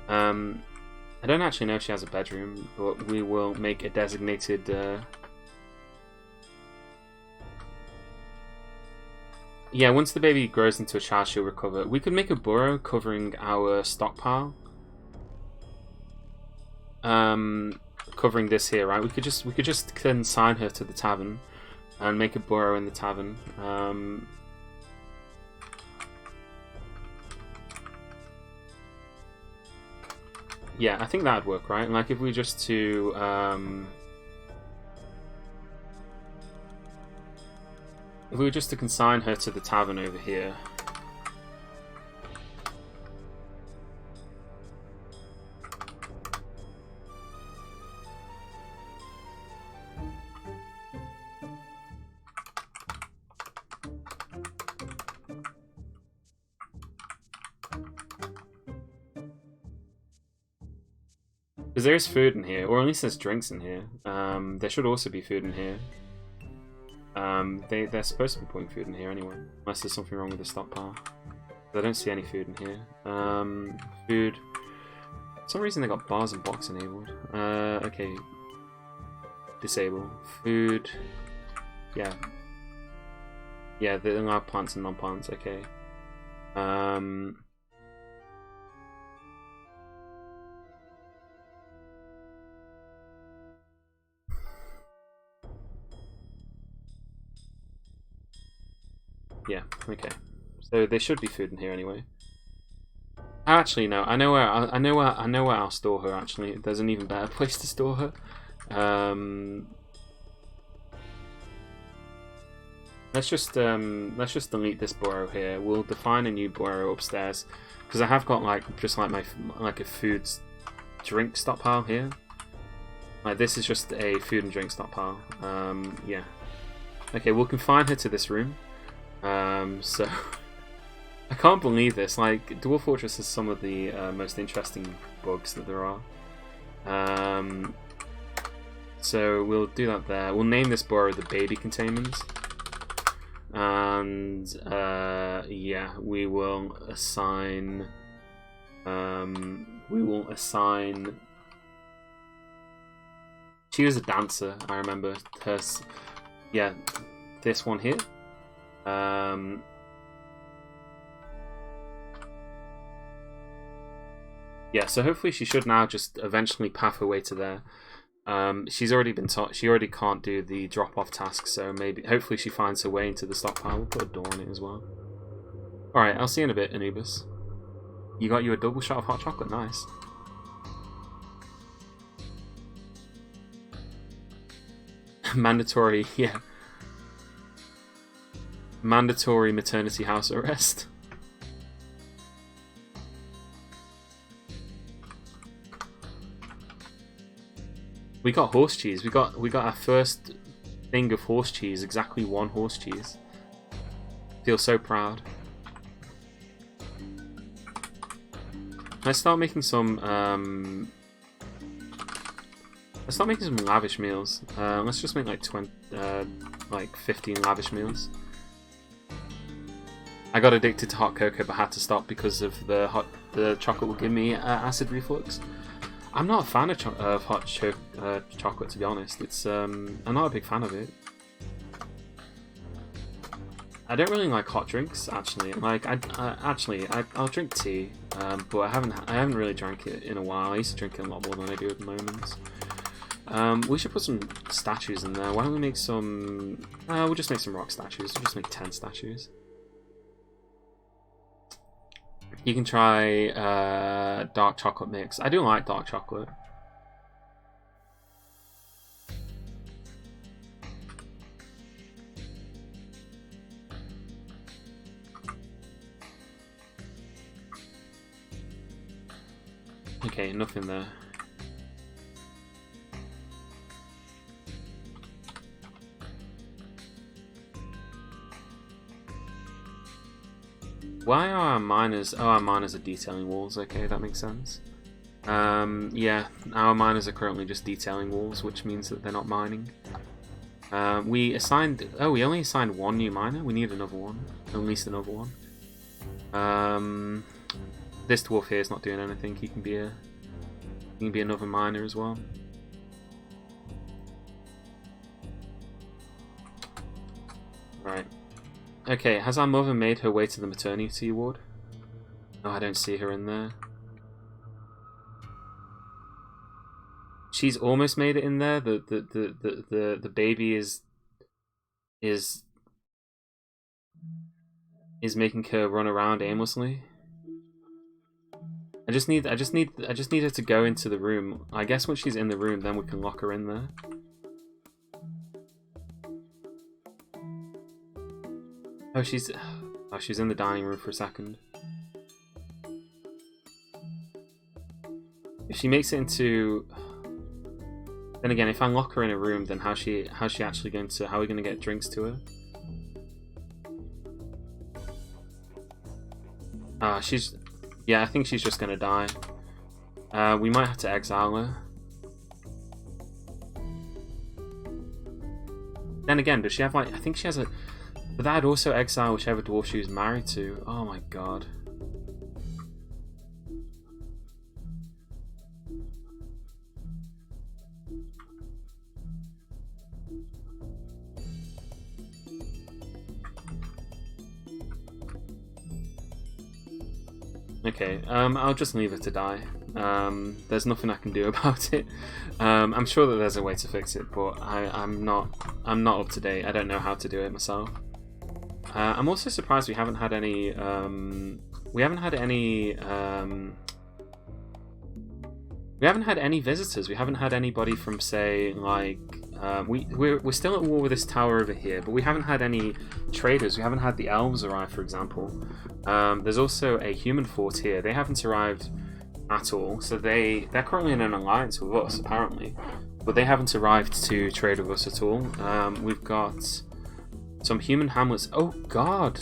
I don't actually know if she has a bedroom, but we will make a designated... Yeah, once the baby grows into a child, she'll recover. We could make a burrow covering our stockpile. Covering this here, right? We could just consign her to the tavern and make a burrow in the tavern. Yeah, I think that'd work, right? Like if we just to if we were just to consign her to the tavern over here. Because there is food in here, or at least there's drinks in here. There should also be food in here. They're supposed to be putting food in here anyway, unless there's something wrong with the stockpile. I don't see any food in here. Food. For some reason they got bars and box enabled. Okay. Disable. Food. Yeah. Yeah, they allow plants and non-plants. Okay. Yeah, okay. So there should be food in here anyway. Actually, no. I know where I'll store her. Actually, there's an even better place to store her. Let's just delete this burrow here. We'll define a new burrow upstairs because I have got like a food drink stockpile here. Like this is just a food and drink stockpile. Yeah. Okay, we'll confine her to this room. So I can't believe this. Like Dwarf Fortress has some of the most interesting bugs that there are. So we'll do that there. We'll name this burrow the baby containment, and yeah, we will assign. She was a dancer. I remember her. Yeah, this one here. Yeah, so hopefully she should now just eventually path her way to there. She's already been taught she already can't do the drop-off task, so hopefully she finds her way into the stockpile. We'll put a door on it as well. Alright, I'll see you in a bit, Anubis. You got you a double shot of hot chocolate, nice. Mandatory, yeah. Mandatory maternity house arrest. We got horse cheese. We got our first thing of horse cheese. Exactly one horse cheese. Feel so proud. Let's start making some. Let's start making some lavish meals. Let's just make like 15 lavish meals. I got addicted to hot cocoa, but had to stop because of the chocolate will give me acid reflux. I'm not a fan of hot chocolate, to be honest. It's I'm not a big fan of it. I don't really like hot drinks, actually. Like I'll drink tea, but I haven't really drank it in a while. I used to drink it a lot more than I do at the moment. We should put some statues in there. Why don't we make some? We'll just make some rock statues. We'll just make 10 statues. You can try dark chocolate mix. I do like dark chocolate. Okay, nothing there. Why are our miners... Oh, our miners are detailing walls. Okay, that makes sense. Yeah, our miners are currently just detailing walls, which means that they're not mining. We assigned... Oh, we only assigned one new miner. We need another one. At least another one. This dwarf here is not doing anything. He can be another miner as well. Right. Okay, has our mother made her way to the maternity ward? Oh, I don't see her in there. She's almost made it in there. The baby is making her run around aimlessly. I just need her to go into the room. I guess when she's in the room, then we can lock her in there. Oh, she's in the dining room for a second. If she makes it into... Then again, if I lock her in a room, then how's she actually going to... How are we going to get drinks to her? She's... Yeah, I think she's just going to die. We might have to exile her. Then again, does she have like... I think she has a... But that'd also exile whichever dwarf she was married to. Oh my god. Okay, I'll just leave her to die. There's nothing I can do about it. I'm sure that there's a way to fix it, but I'm not up to date. I don't know how to do it myself. I'm also surprised we haven't had any. We haven't had any visitors. We haven't had anybody from, say, like we're still at war with this tower over here, but we haven't had any traders. We haven't had the elves arrive, for example. There's also a human fort here. They haven't arrived at all, so they're currently in an alliance with us apparently, but they haven't arrived to trade with us at all. We've got some human hamlets. Oh god!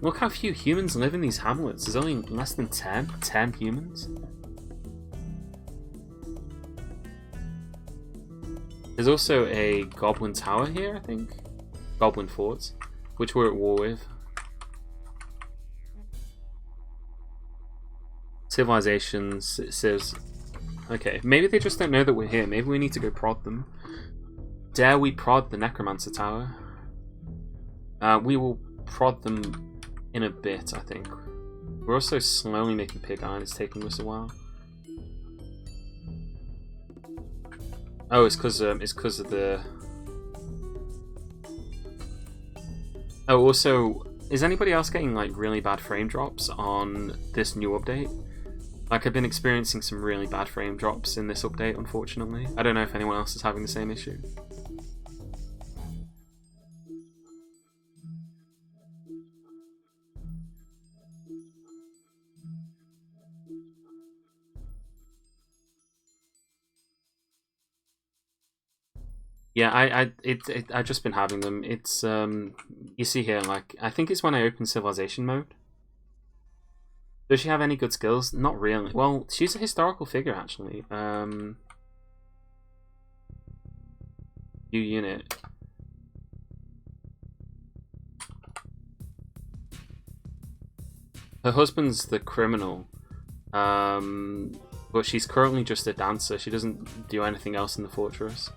Look how few humans live in these hamlets. There's only less than 10 humans. There's also a goblin tower here, I think. Goblin forts, which we're at war with. Civilization says... Okay, maybe they just don't know that we're here. Maybe we need to go prod them. Dare we prod the Necromancer Tower? We will prod them in a bit, I think. We're also slowly making pig iron. It's taking us a while. Oh, it's because of the... Oh, also, is anybody else getting like really bad frame drops on this new update? Like, I've been experiencing some really bad frame drops in this update, unfortunately. I don't know if anyone else is having the same issue. Yeah, I've just been having them. It's you see here, like, I think it's when I open civilization mode. Does she have any good skills? Not really. Well, she's a historical figure actually. New unit. Her husband's the criminal. But she's currently just a dancer. She doesn't do anything else in the fortress.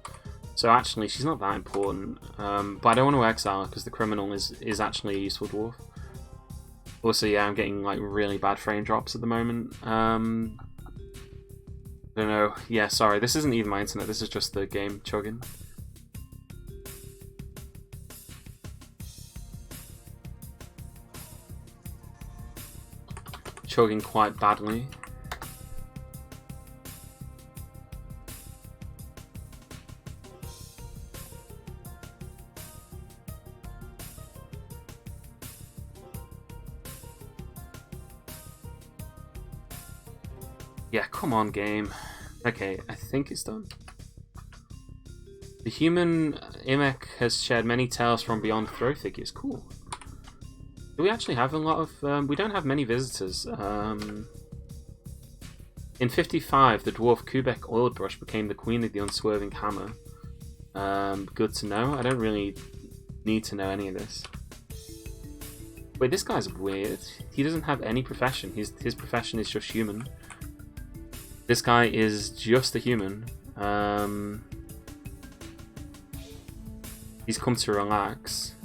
So actually, she's not that important. But I don't want to exile her because the criminal is actually a useful dwarf. Also, yeah, I'm getting like really bad frame drops at the moment. I don't know. Yeah, sorry. This isn't even my internet. This is just the game chugging. chugging quite badly. Yeah, come on, game. Okay, I think it's done. The human Imek has shared many tales from beyond throw figures. Cool. Do we actually have a lot of... we don't have many visitors. In 55, the dwarf Kubek Oiled Brush became the queen of the unswerving hammer. Good to know. I don't really need to know any of this. Wait, this guy's weird. He doesn't have any profession. His profession is just human. This guy is just a human. He's come to relax.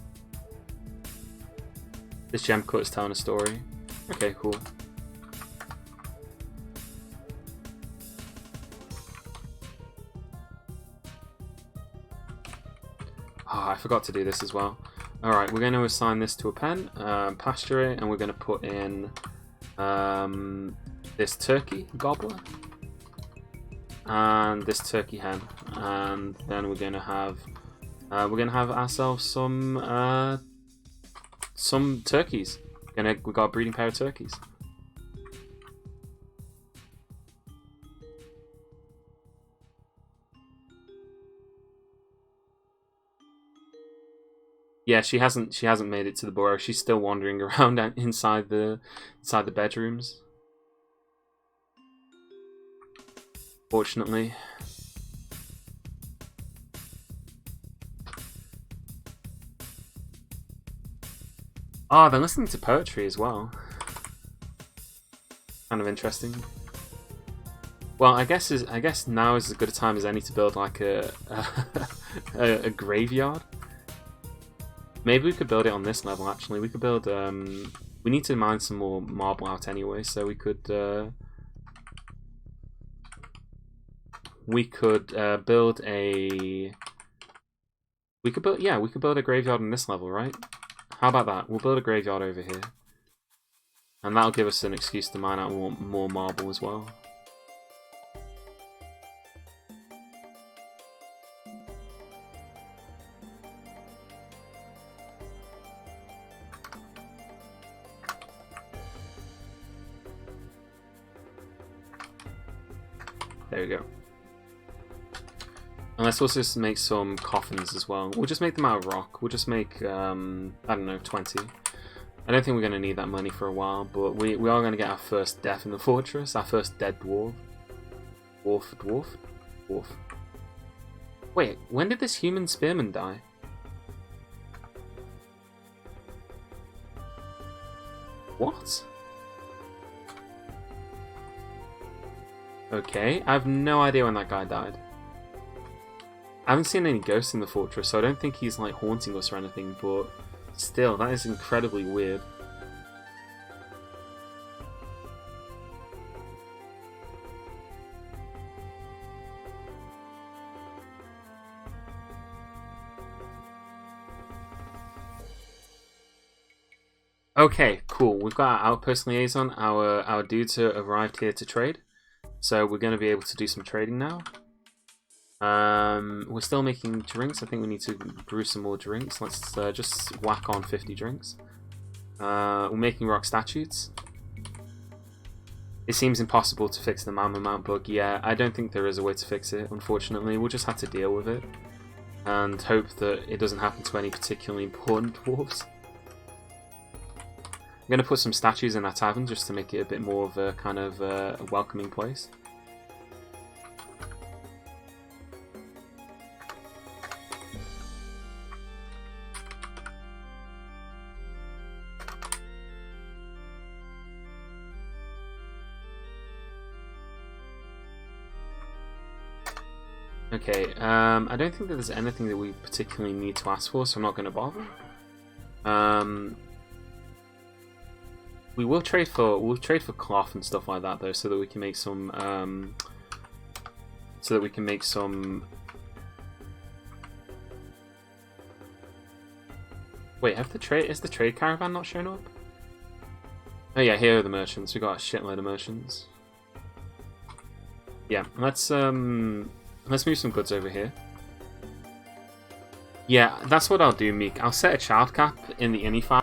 This gem cut is telling a story. Okay, cool. Ah, I forgot to do this as well. Alright, we're going to assign this to a pen, pasture it, and we're going to put in this turkey gobbler and this turkey hen, and then we're going to have ourselves some turkeys. We got a breeding pair of turkeys. Yeah, she hasn't made it to the burrow. She's still wandering around inside the bedrooms. Fortunately. Oh, they're listening to poetry as well. Kind of interesting. Well, I guess now is as good a time as any to build like a graveyard. Maybe we could build it on this level. Actually, we could build. We need to mine some more marble out anyway, so we could build a. We could build a graveyard on this level, right? How about that? We'll build a graveyard over here. And that'll give us an excuse to mine out more marble as well. There we go. And let's also just make some coffins as well. We'll just make them out of rock. We'll just make, I don't know, 20. I don't think we're going to need that money for a while, but we are going to get our first death in the fortress. Our first dead dwarf. Dwarf. Wait, when did this human spearman die? What? Okay, I have no idea when that guy died. I haven't seen any ghosts in the fortress, so I don't think he's like haunting us or anything, but still, that is incredibly weird. Okay, cool. We've got our outpost liaison. Our dudes have arrived here to trade. So we're going to be able to do some trading now. We're still making drinks. I think we need to brew some more drinks. Let's just whack on 50 drinks. We're making rock statues. It seems impossible to fix the Mamma Mount bug. Yeah, I don't think there is a way to fix it, unfortunately. We'll just have to deal with it. And hope that it doesn't happen to any particularly important dwarves. I'm going to put some statues in our tavern just to make it a bit more of a kind of a welcoming place. Okay, I don't think that there's anything that we particularly need to ask for, so I'm not going to bother. We'll trade for cloth and stuff like that though, so that we can make some Wait, is the trade caravan not shown up? Oh yeah, here are the merchants. We got a shitload of merchants. Yeah, let's move some goods over here. Yeah, that's what I'll do, Meek. I'll set a child cap in the ini file.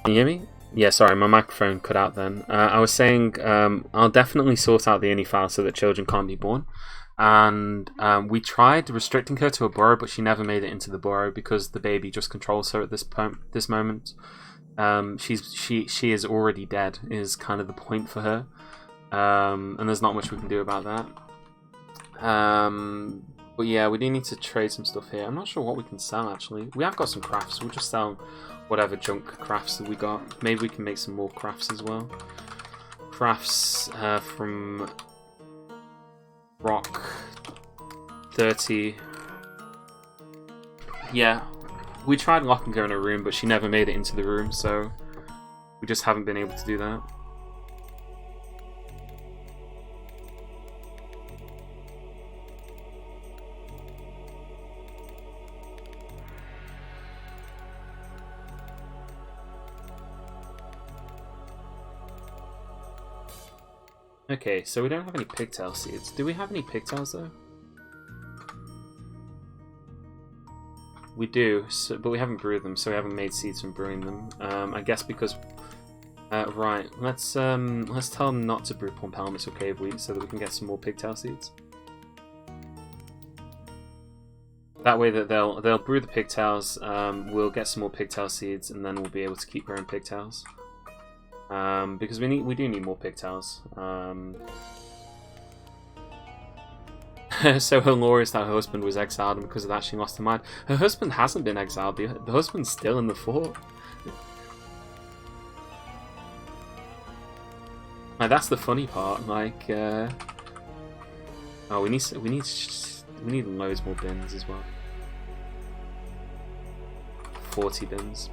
Can you hear me? Yeah, sorry, my microphone cut out then. I was saying I'll definitely sort out the ini file so that children can't be born. And we tried restricting her to a borough, but she never made it into the borough because the baby just controls her at this moment. She is already dead is kind of the point for her, and there's not much we can do about that. But yeah, we do need to trade some stuff here. I'm not sure what we can sell actually. We have got some crafts. We'll just sell whatever junk crafts that we got. Maybe we can make some more crafts as well. Crafts from rock 30. Yeah, we tried locking her in a room, but she never made it into the room, so we just haven't been able to do that. Okay, so we don't have any pigtail seeds. Do we have any pigtails though? We do, so, but we haven't brewed them, so we haven't made seeds from brewing them. I guess because right, let's tell them not to brew pompomus or cave wheat so that we can get some more pigtail seeds. That way that they'll brew the pigtails. We'll get some more pigtail seeds, and then we'll be able to keep growing pigtails. Because we do need more pigtails. So her lore is that her husband was exiled, and because of that she lost her mind. Her husband hasn't been exiled. The husband's still in the fort. Like, that's the funny part. Like, oh, we need loads more bins as well. 40 bins.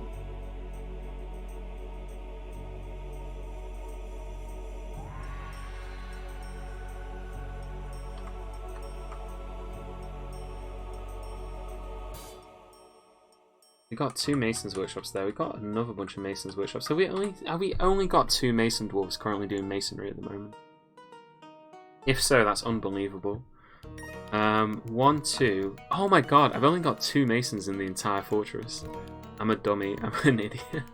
We got 2 Masons workshops there. We got another bunch of Masons workshops. So we only got 2 Mason dwarves currently doing masonry at the moment. If so, that's unbelievable. 1, 2. Oh my god! I've only got 2 Masons in the entire fortress. I'm a dummy. I'm an idiot.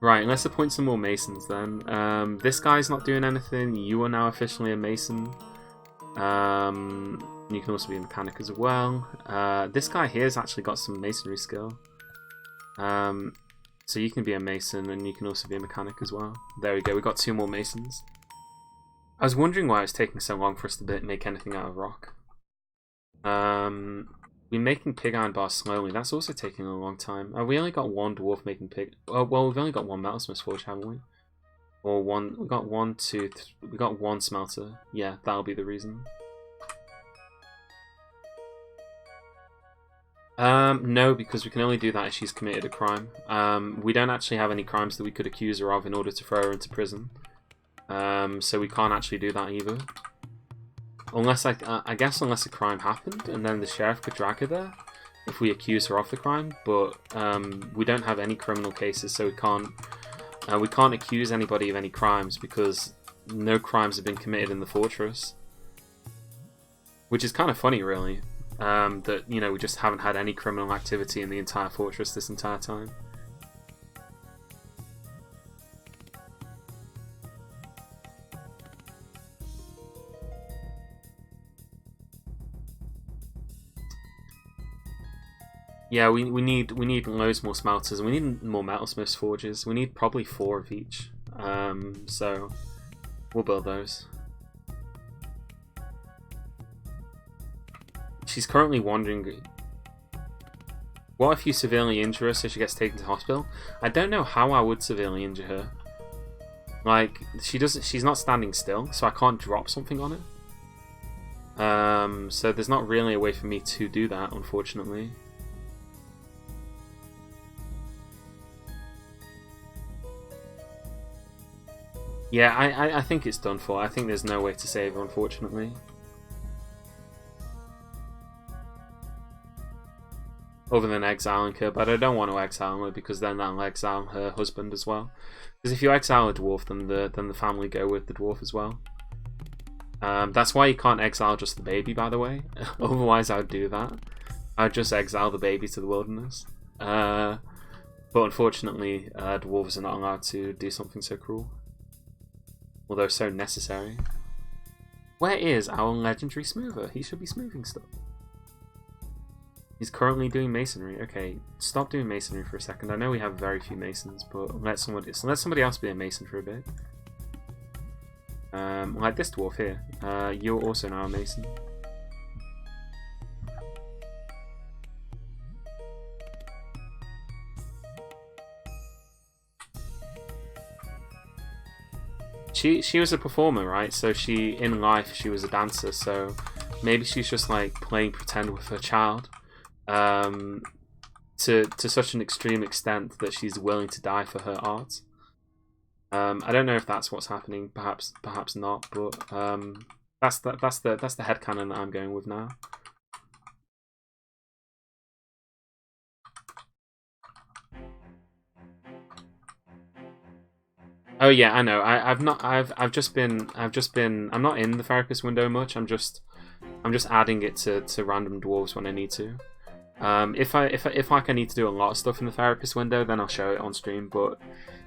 Right, let's appoint some more Masons then. This guy's not doing anything. You are now officially a Mason. You can also be a mechanic as well. This guy here has actually got some masonry skill. So you can be a mason and you can also be a mechanic as well. There we go, we got 2 more masons. I was wondering why it was taking so long for us to make anything out of rock. We're making pig iron bars slowly. That's also taking a long time. We only got 1 dwarf making pig. Oh, well, we've only got 1 metalsmith's forge, haven't we? Or 1. We got 1, 2, 3. We got 1 smelter. Yeah, that'll be the reason. No, because we can only do that if she's committed a crime. We don't actually have any crimes that we could accuse her of in order to throw her into prison. So we can't actually do that either. Unless, I guess unless a crime happened, and then the sheriff could drag her there, if we accuse her of the crime, but we don't have any criminal cases, so we can't accuse anybody of any crimes, because no crimes have been committed in the fortress. Which is kind of funny, really. That, you know, we just haven't had any criminal activity in the entire fortress this entire time. Yeah, we need loads more smelters, and we need more metalsmiths forges. We need probably 4 of each. So we'll build those. She's currently wondering, what if you severely injure her so she gets taken to hospital? I don't know how I would severely injure her. Like, she's not standing still, so I can't drop something on her. So there's not really a way for me to do that, unfortunately. Yeah, I think it's done for. I think there's no way to save her, unfortunately. Other than exiling her, but I don't want to exile her because then that'll exile her husband as well. Because if you exile a dwarf, then the family go with the dwarf as well. That's why you can't exile just the baby, by the way. Otherwise, I'd do that. I'd just exile the baby to the wilderness. But unfortunately, dwarves are not allowed to do something so cruel. Although so necessary. Where is our legendary smoother? He should be smoothing stuff. He's currently doing masonry. Okay, stop doing masonry for a second. I know we have very few masons, but let somebody else be a mason for a bit. Like this dwarf here. You're also now a mason. She was a performer, right? So in life she was a dancer. So maybe she's just like playing pretend with her child. To such an extreme extent that she's willing to die for her art. I don't know if that's what's happening. Perhaps not. But that's the headcanon that I'm going with now. Oh yeah, I know. I'm not in the therapist window much. I'm just adding it to random dwarves when I need to. If like I need to do a lot of stuff in the therapist window, then I'll show it on stream. But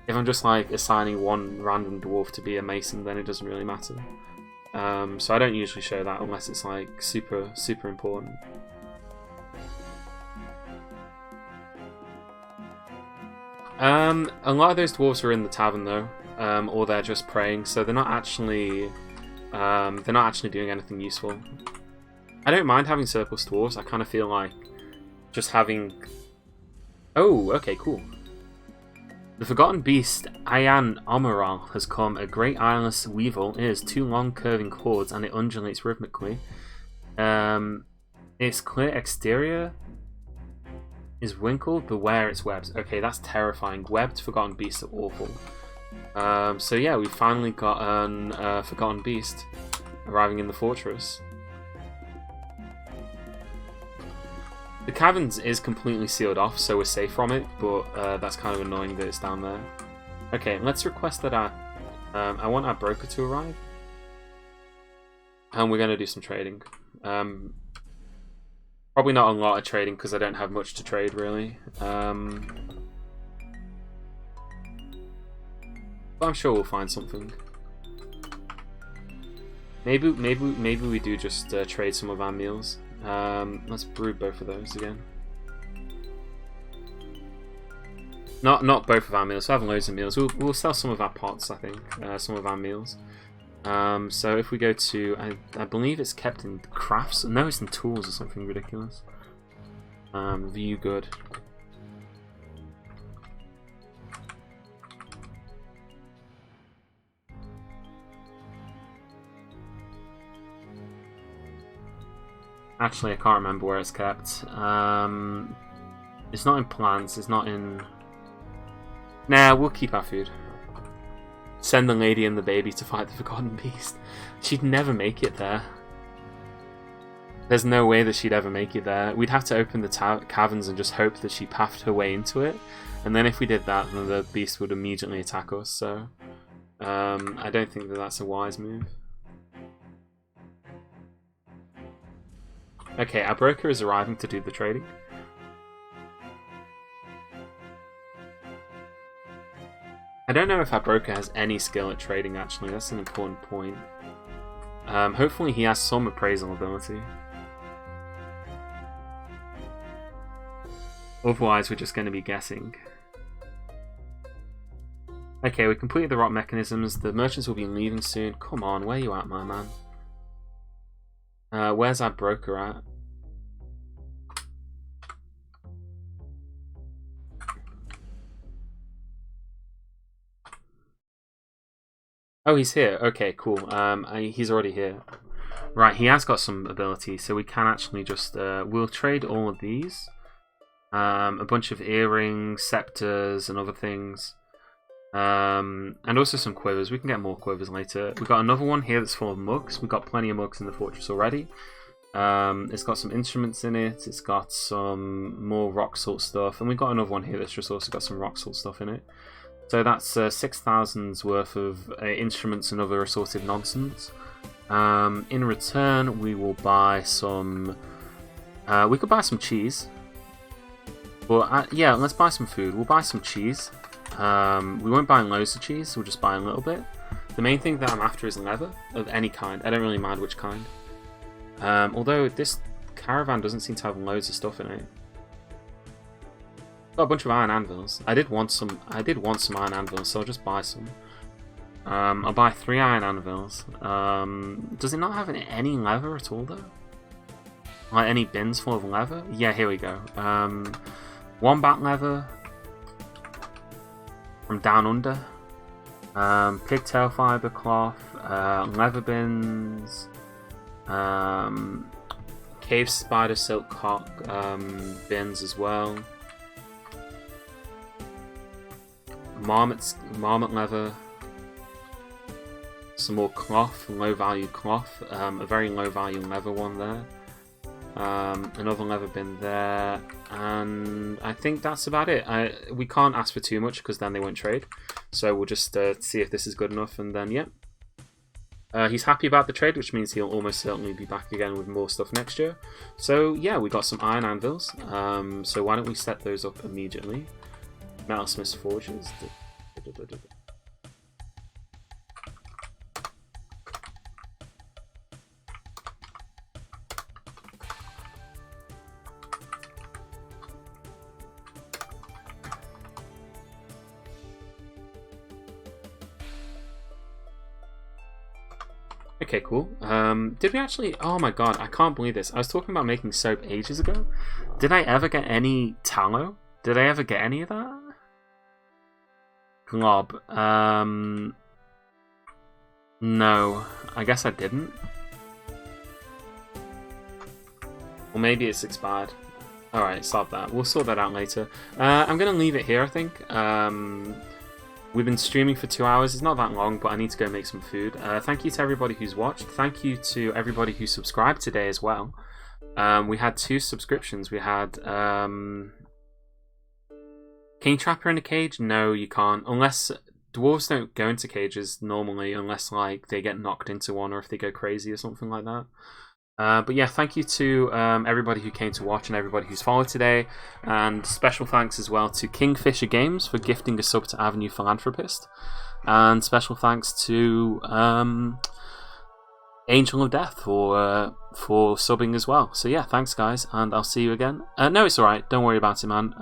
if I'm just like assigning one random dwarf to be a mason, then it doesn't really matter. So I don't usually show that unless it's like super important. A lot of those dwarves are in the tavern though, or they're just praying, so they're not actually doing anything useful. I don't mind having surplus dwarves. I kind of feel like just having... Oh, okay, cool. The forgotten beast, Ayan Omeral, has come. A great eyeless weevil. It has two long curving cords and it undulates rhythmically. Its clear exterior is wrinkled. Beware its webs. Okay, that's terrifying. Webbed forgotten beasts are awful. So yeah, we finally got an forgotten beast arriving in the fortress. The caverns is completely sealed off, so we're safe from it, but that's kind of annoying that it's down there. Okay, let's request that I want our broker to arrive. And we're going to do some trading. Probably not a lot of trading, because I don't have much to trade, really. But I'm sure we'll find something. Maybe we do just trade some of our meals. Let's brew both of those again. Not both of our meals. We have loads of meals. We'll sell some of our pots, I think. Some of our meals. So if we go to, I believe it's kept in crafts. No, it's in tools or something ridiculous. View good. Actually, I can't remember where it's kept. It's not in plants. It's not in... Nah, we'll keep our food. Send the lady and the baby to fight the Forgotten Beast. She'd never make it there. There's no way that she'd ever make it there. We'd have to open the caverns and just hope that she pathed her way into it. And then if we did that, then the beast would immediately attack us. So I don't think that that's a wise move. Okay, our broker is arriving to do the trading. I don't know if our broker has any skill at trading, actually. That's an important point. Hopefully he has some appraisal ability. Otherwise, we're just going to be guessing. Okay, we completed the rock mechanisms. The merchants will be leaving soon. Come on, where you at, my man? Where's our broker at? Oh, he's here. Okay, cool. He's already here. Right, he has got some ability, so we can actually just... we'll trade all of these. A bunch of earrings, scepters, and other things. And also some quivers. We can get more quivers later. We've got another one here that's full of mugs. We've got plenty of mugs in the fortress already. It's got some instruments in it. It's got some more rock salt stuff. And we've got another one here that's just also got some rock salt stuff in it. So that's 6,000's worth of instruments and other assorted nonsense. In return, we will buy some... we could buy some cheese. But yeah, let's buy some food. We'll buy some cheese. We won't buy loads of cheese. We'll just buy a little bit. The main thing that I'm after is leather of any kind. I don't really mind which kind. Although this caravan doesn't seem to have loads of stuff in it. Got a bunch of iron anvils. I did want some iron anvils, so I'll just buy some. I'll buy 3 iron anvils. Does it not have any leather at all though? Like any bins full of leather? Yeah, here we go. 1 bat leather from down under. Pigtail fiber cloth. Leather bins. Cave spider silk bins as well. Marmot leather. Some more cloth, low value cloth. A very low value leather one there. Another leather bin there, and I think that's about it. We can't ask for too much because then they won't trade. So we'll just see if this is good enough, and then yeah. He's happy about the trade, which means he'll almost certainly be back again with more stuff next year. So yeah, we got some iron anvils. So why don't we set those up immediately? Metalsmith's forges. Okay, cool. Did we actually... Oh my god, I can't believe this. I was talking about making soap ages ago. Did I ever get any tallow? Did I ever get any of that? Glob. No. I guess I didn't. Or maybe it's expired. Alright, stop that. We'll sort that out later. I'm going to leave it here, I think. We've been streaming for 2 hours. It's not that long, but I need to go make some food. Thank you to everybody who's watched. Thank you to everybody who subscribed today as well. We had 2 subscriptions. We had... Can you trap her in a cage? No, you can't. Unless... Dwarves don't go into cages normally unless like they get knocked into one or if they go crazy or something like that. But yeah, thank you to everybody who came to watch and everybody who's followed today. And special thanks as well to Kingfisher Games for gifting a sub to Avenue Philanthropist. And special thanks to Angel of Death for subbing as well. So yeah, thanks guys, and I'll see you again. No, it's alright. Don't worry about it, man.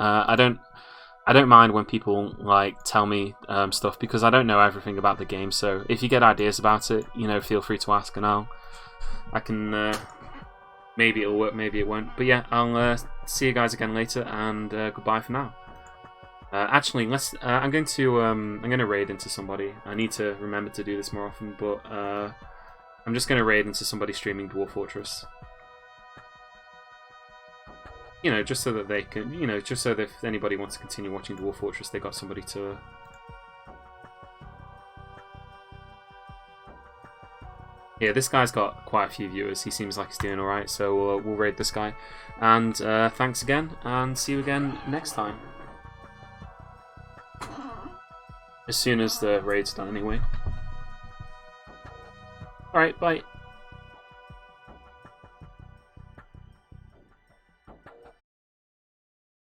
I don't mind when people like tell me stuff because I don't know everything about the game. So if you get ideas about it, you know, feel free to ask, and I can maybe it'll work, maybe it won't. But yeah, I'll see you guys again later, and goodbye for now. Actually, I'm going to raid into somebody. I need to remember to do this more often, but I'm just going to raid into somebody streaming Dwarf Fortress. You know, just so that they can, you know, just so that if anybody wants to continue watching Dwarf Fortress, they got somebody to... Yeah, this guy's got quite a few viewers. He seems like he's doing alright, so we'll raid this guy. And thanks again, and see you again next time. As soon as the raid's done, anyway. Alright, bye.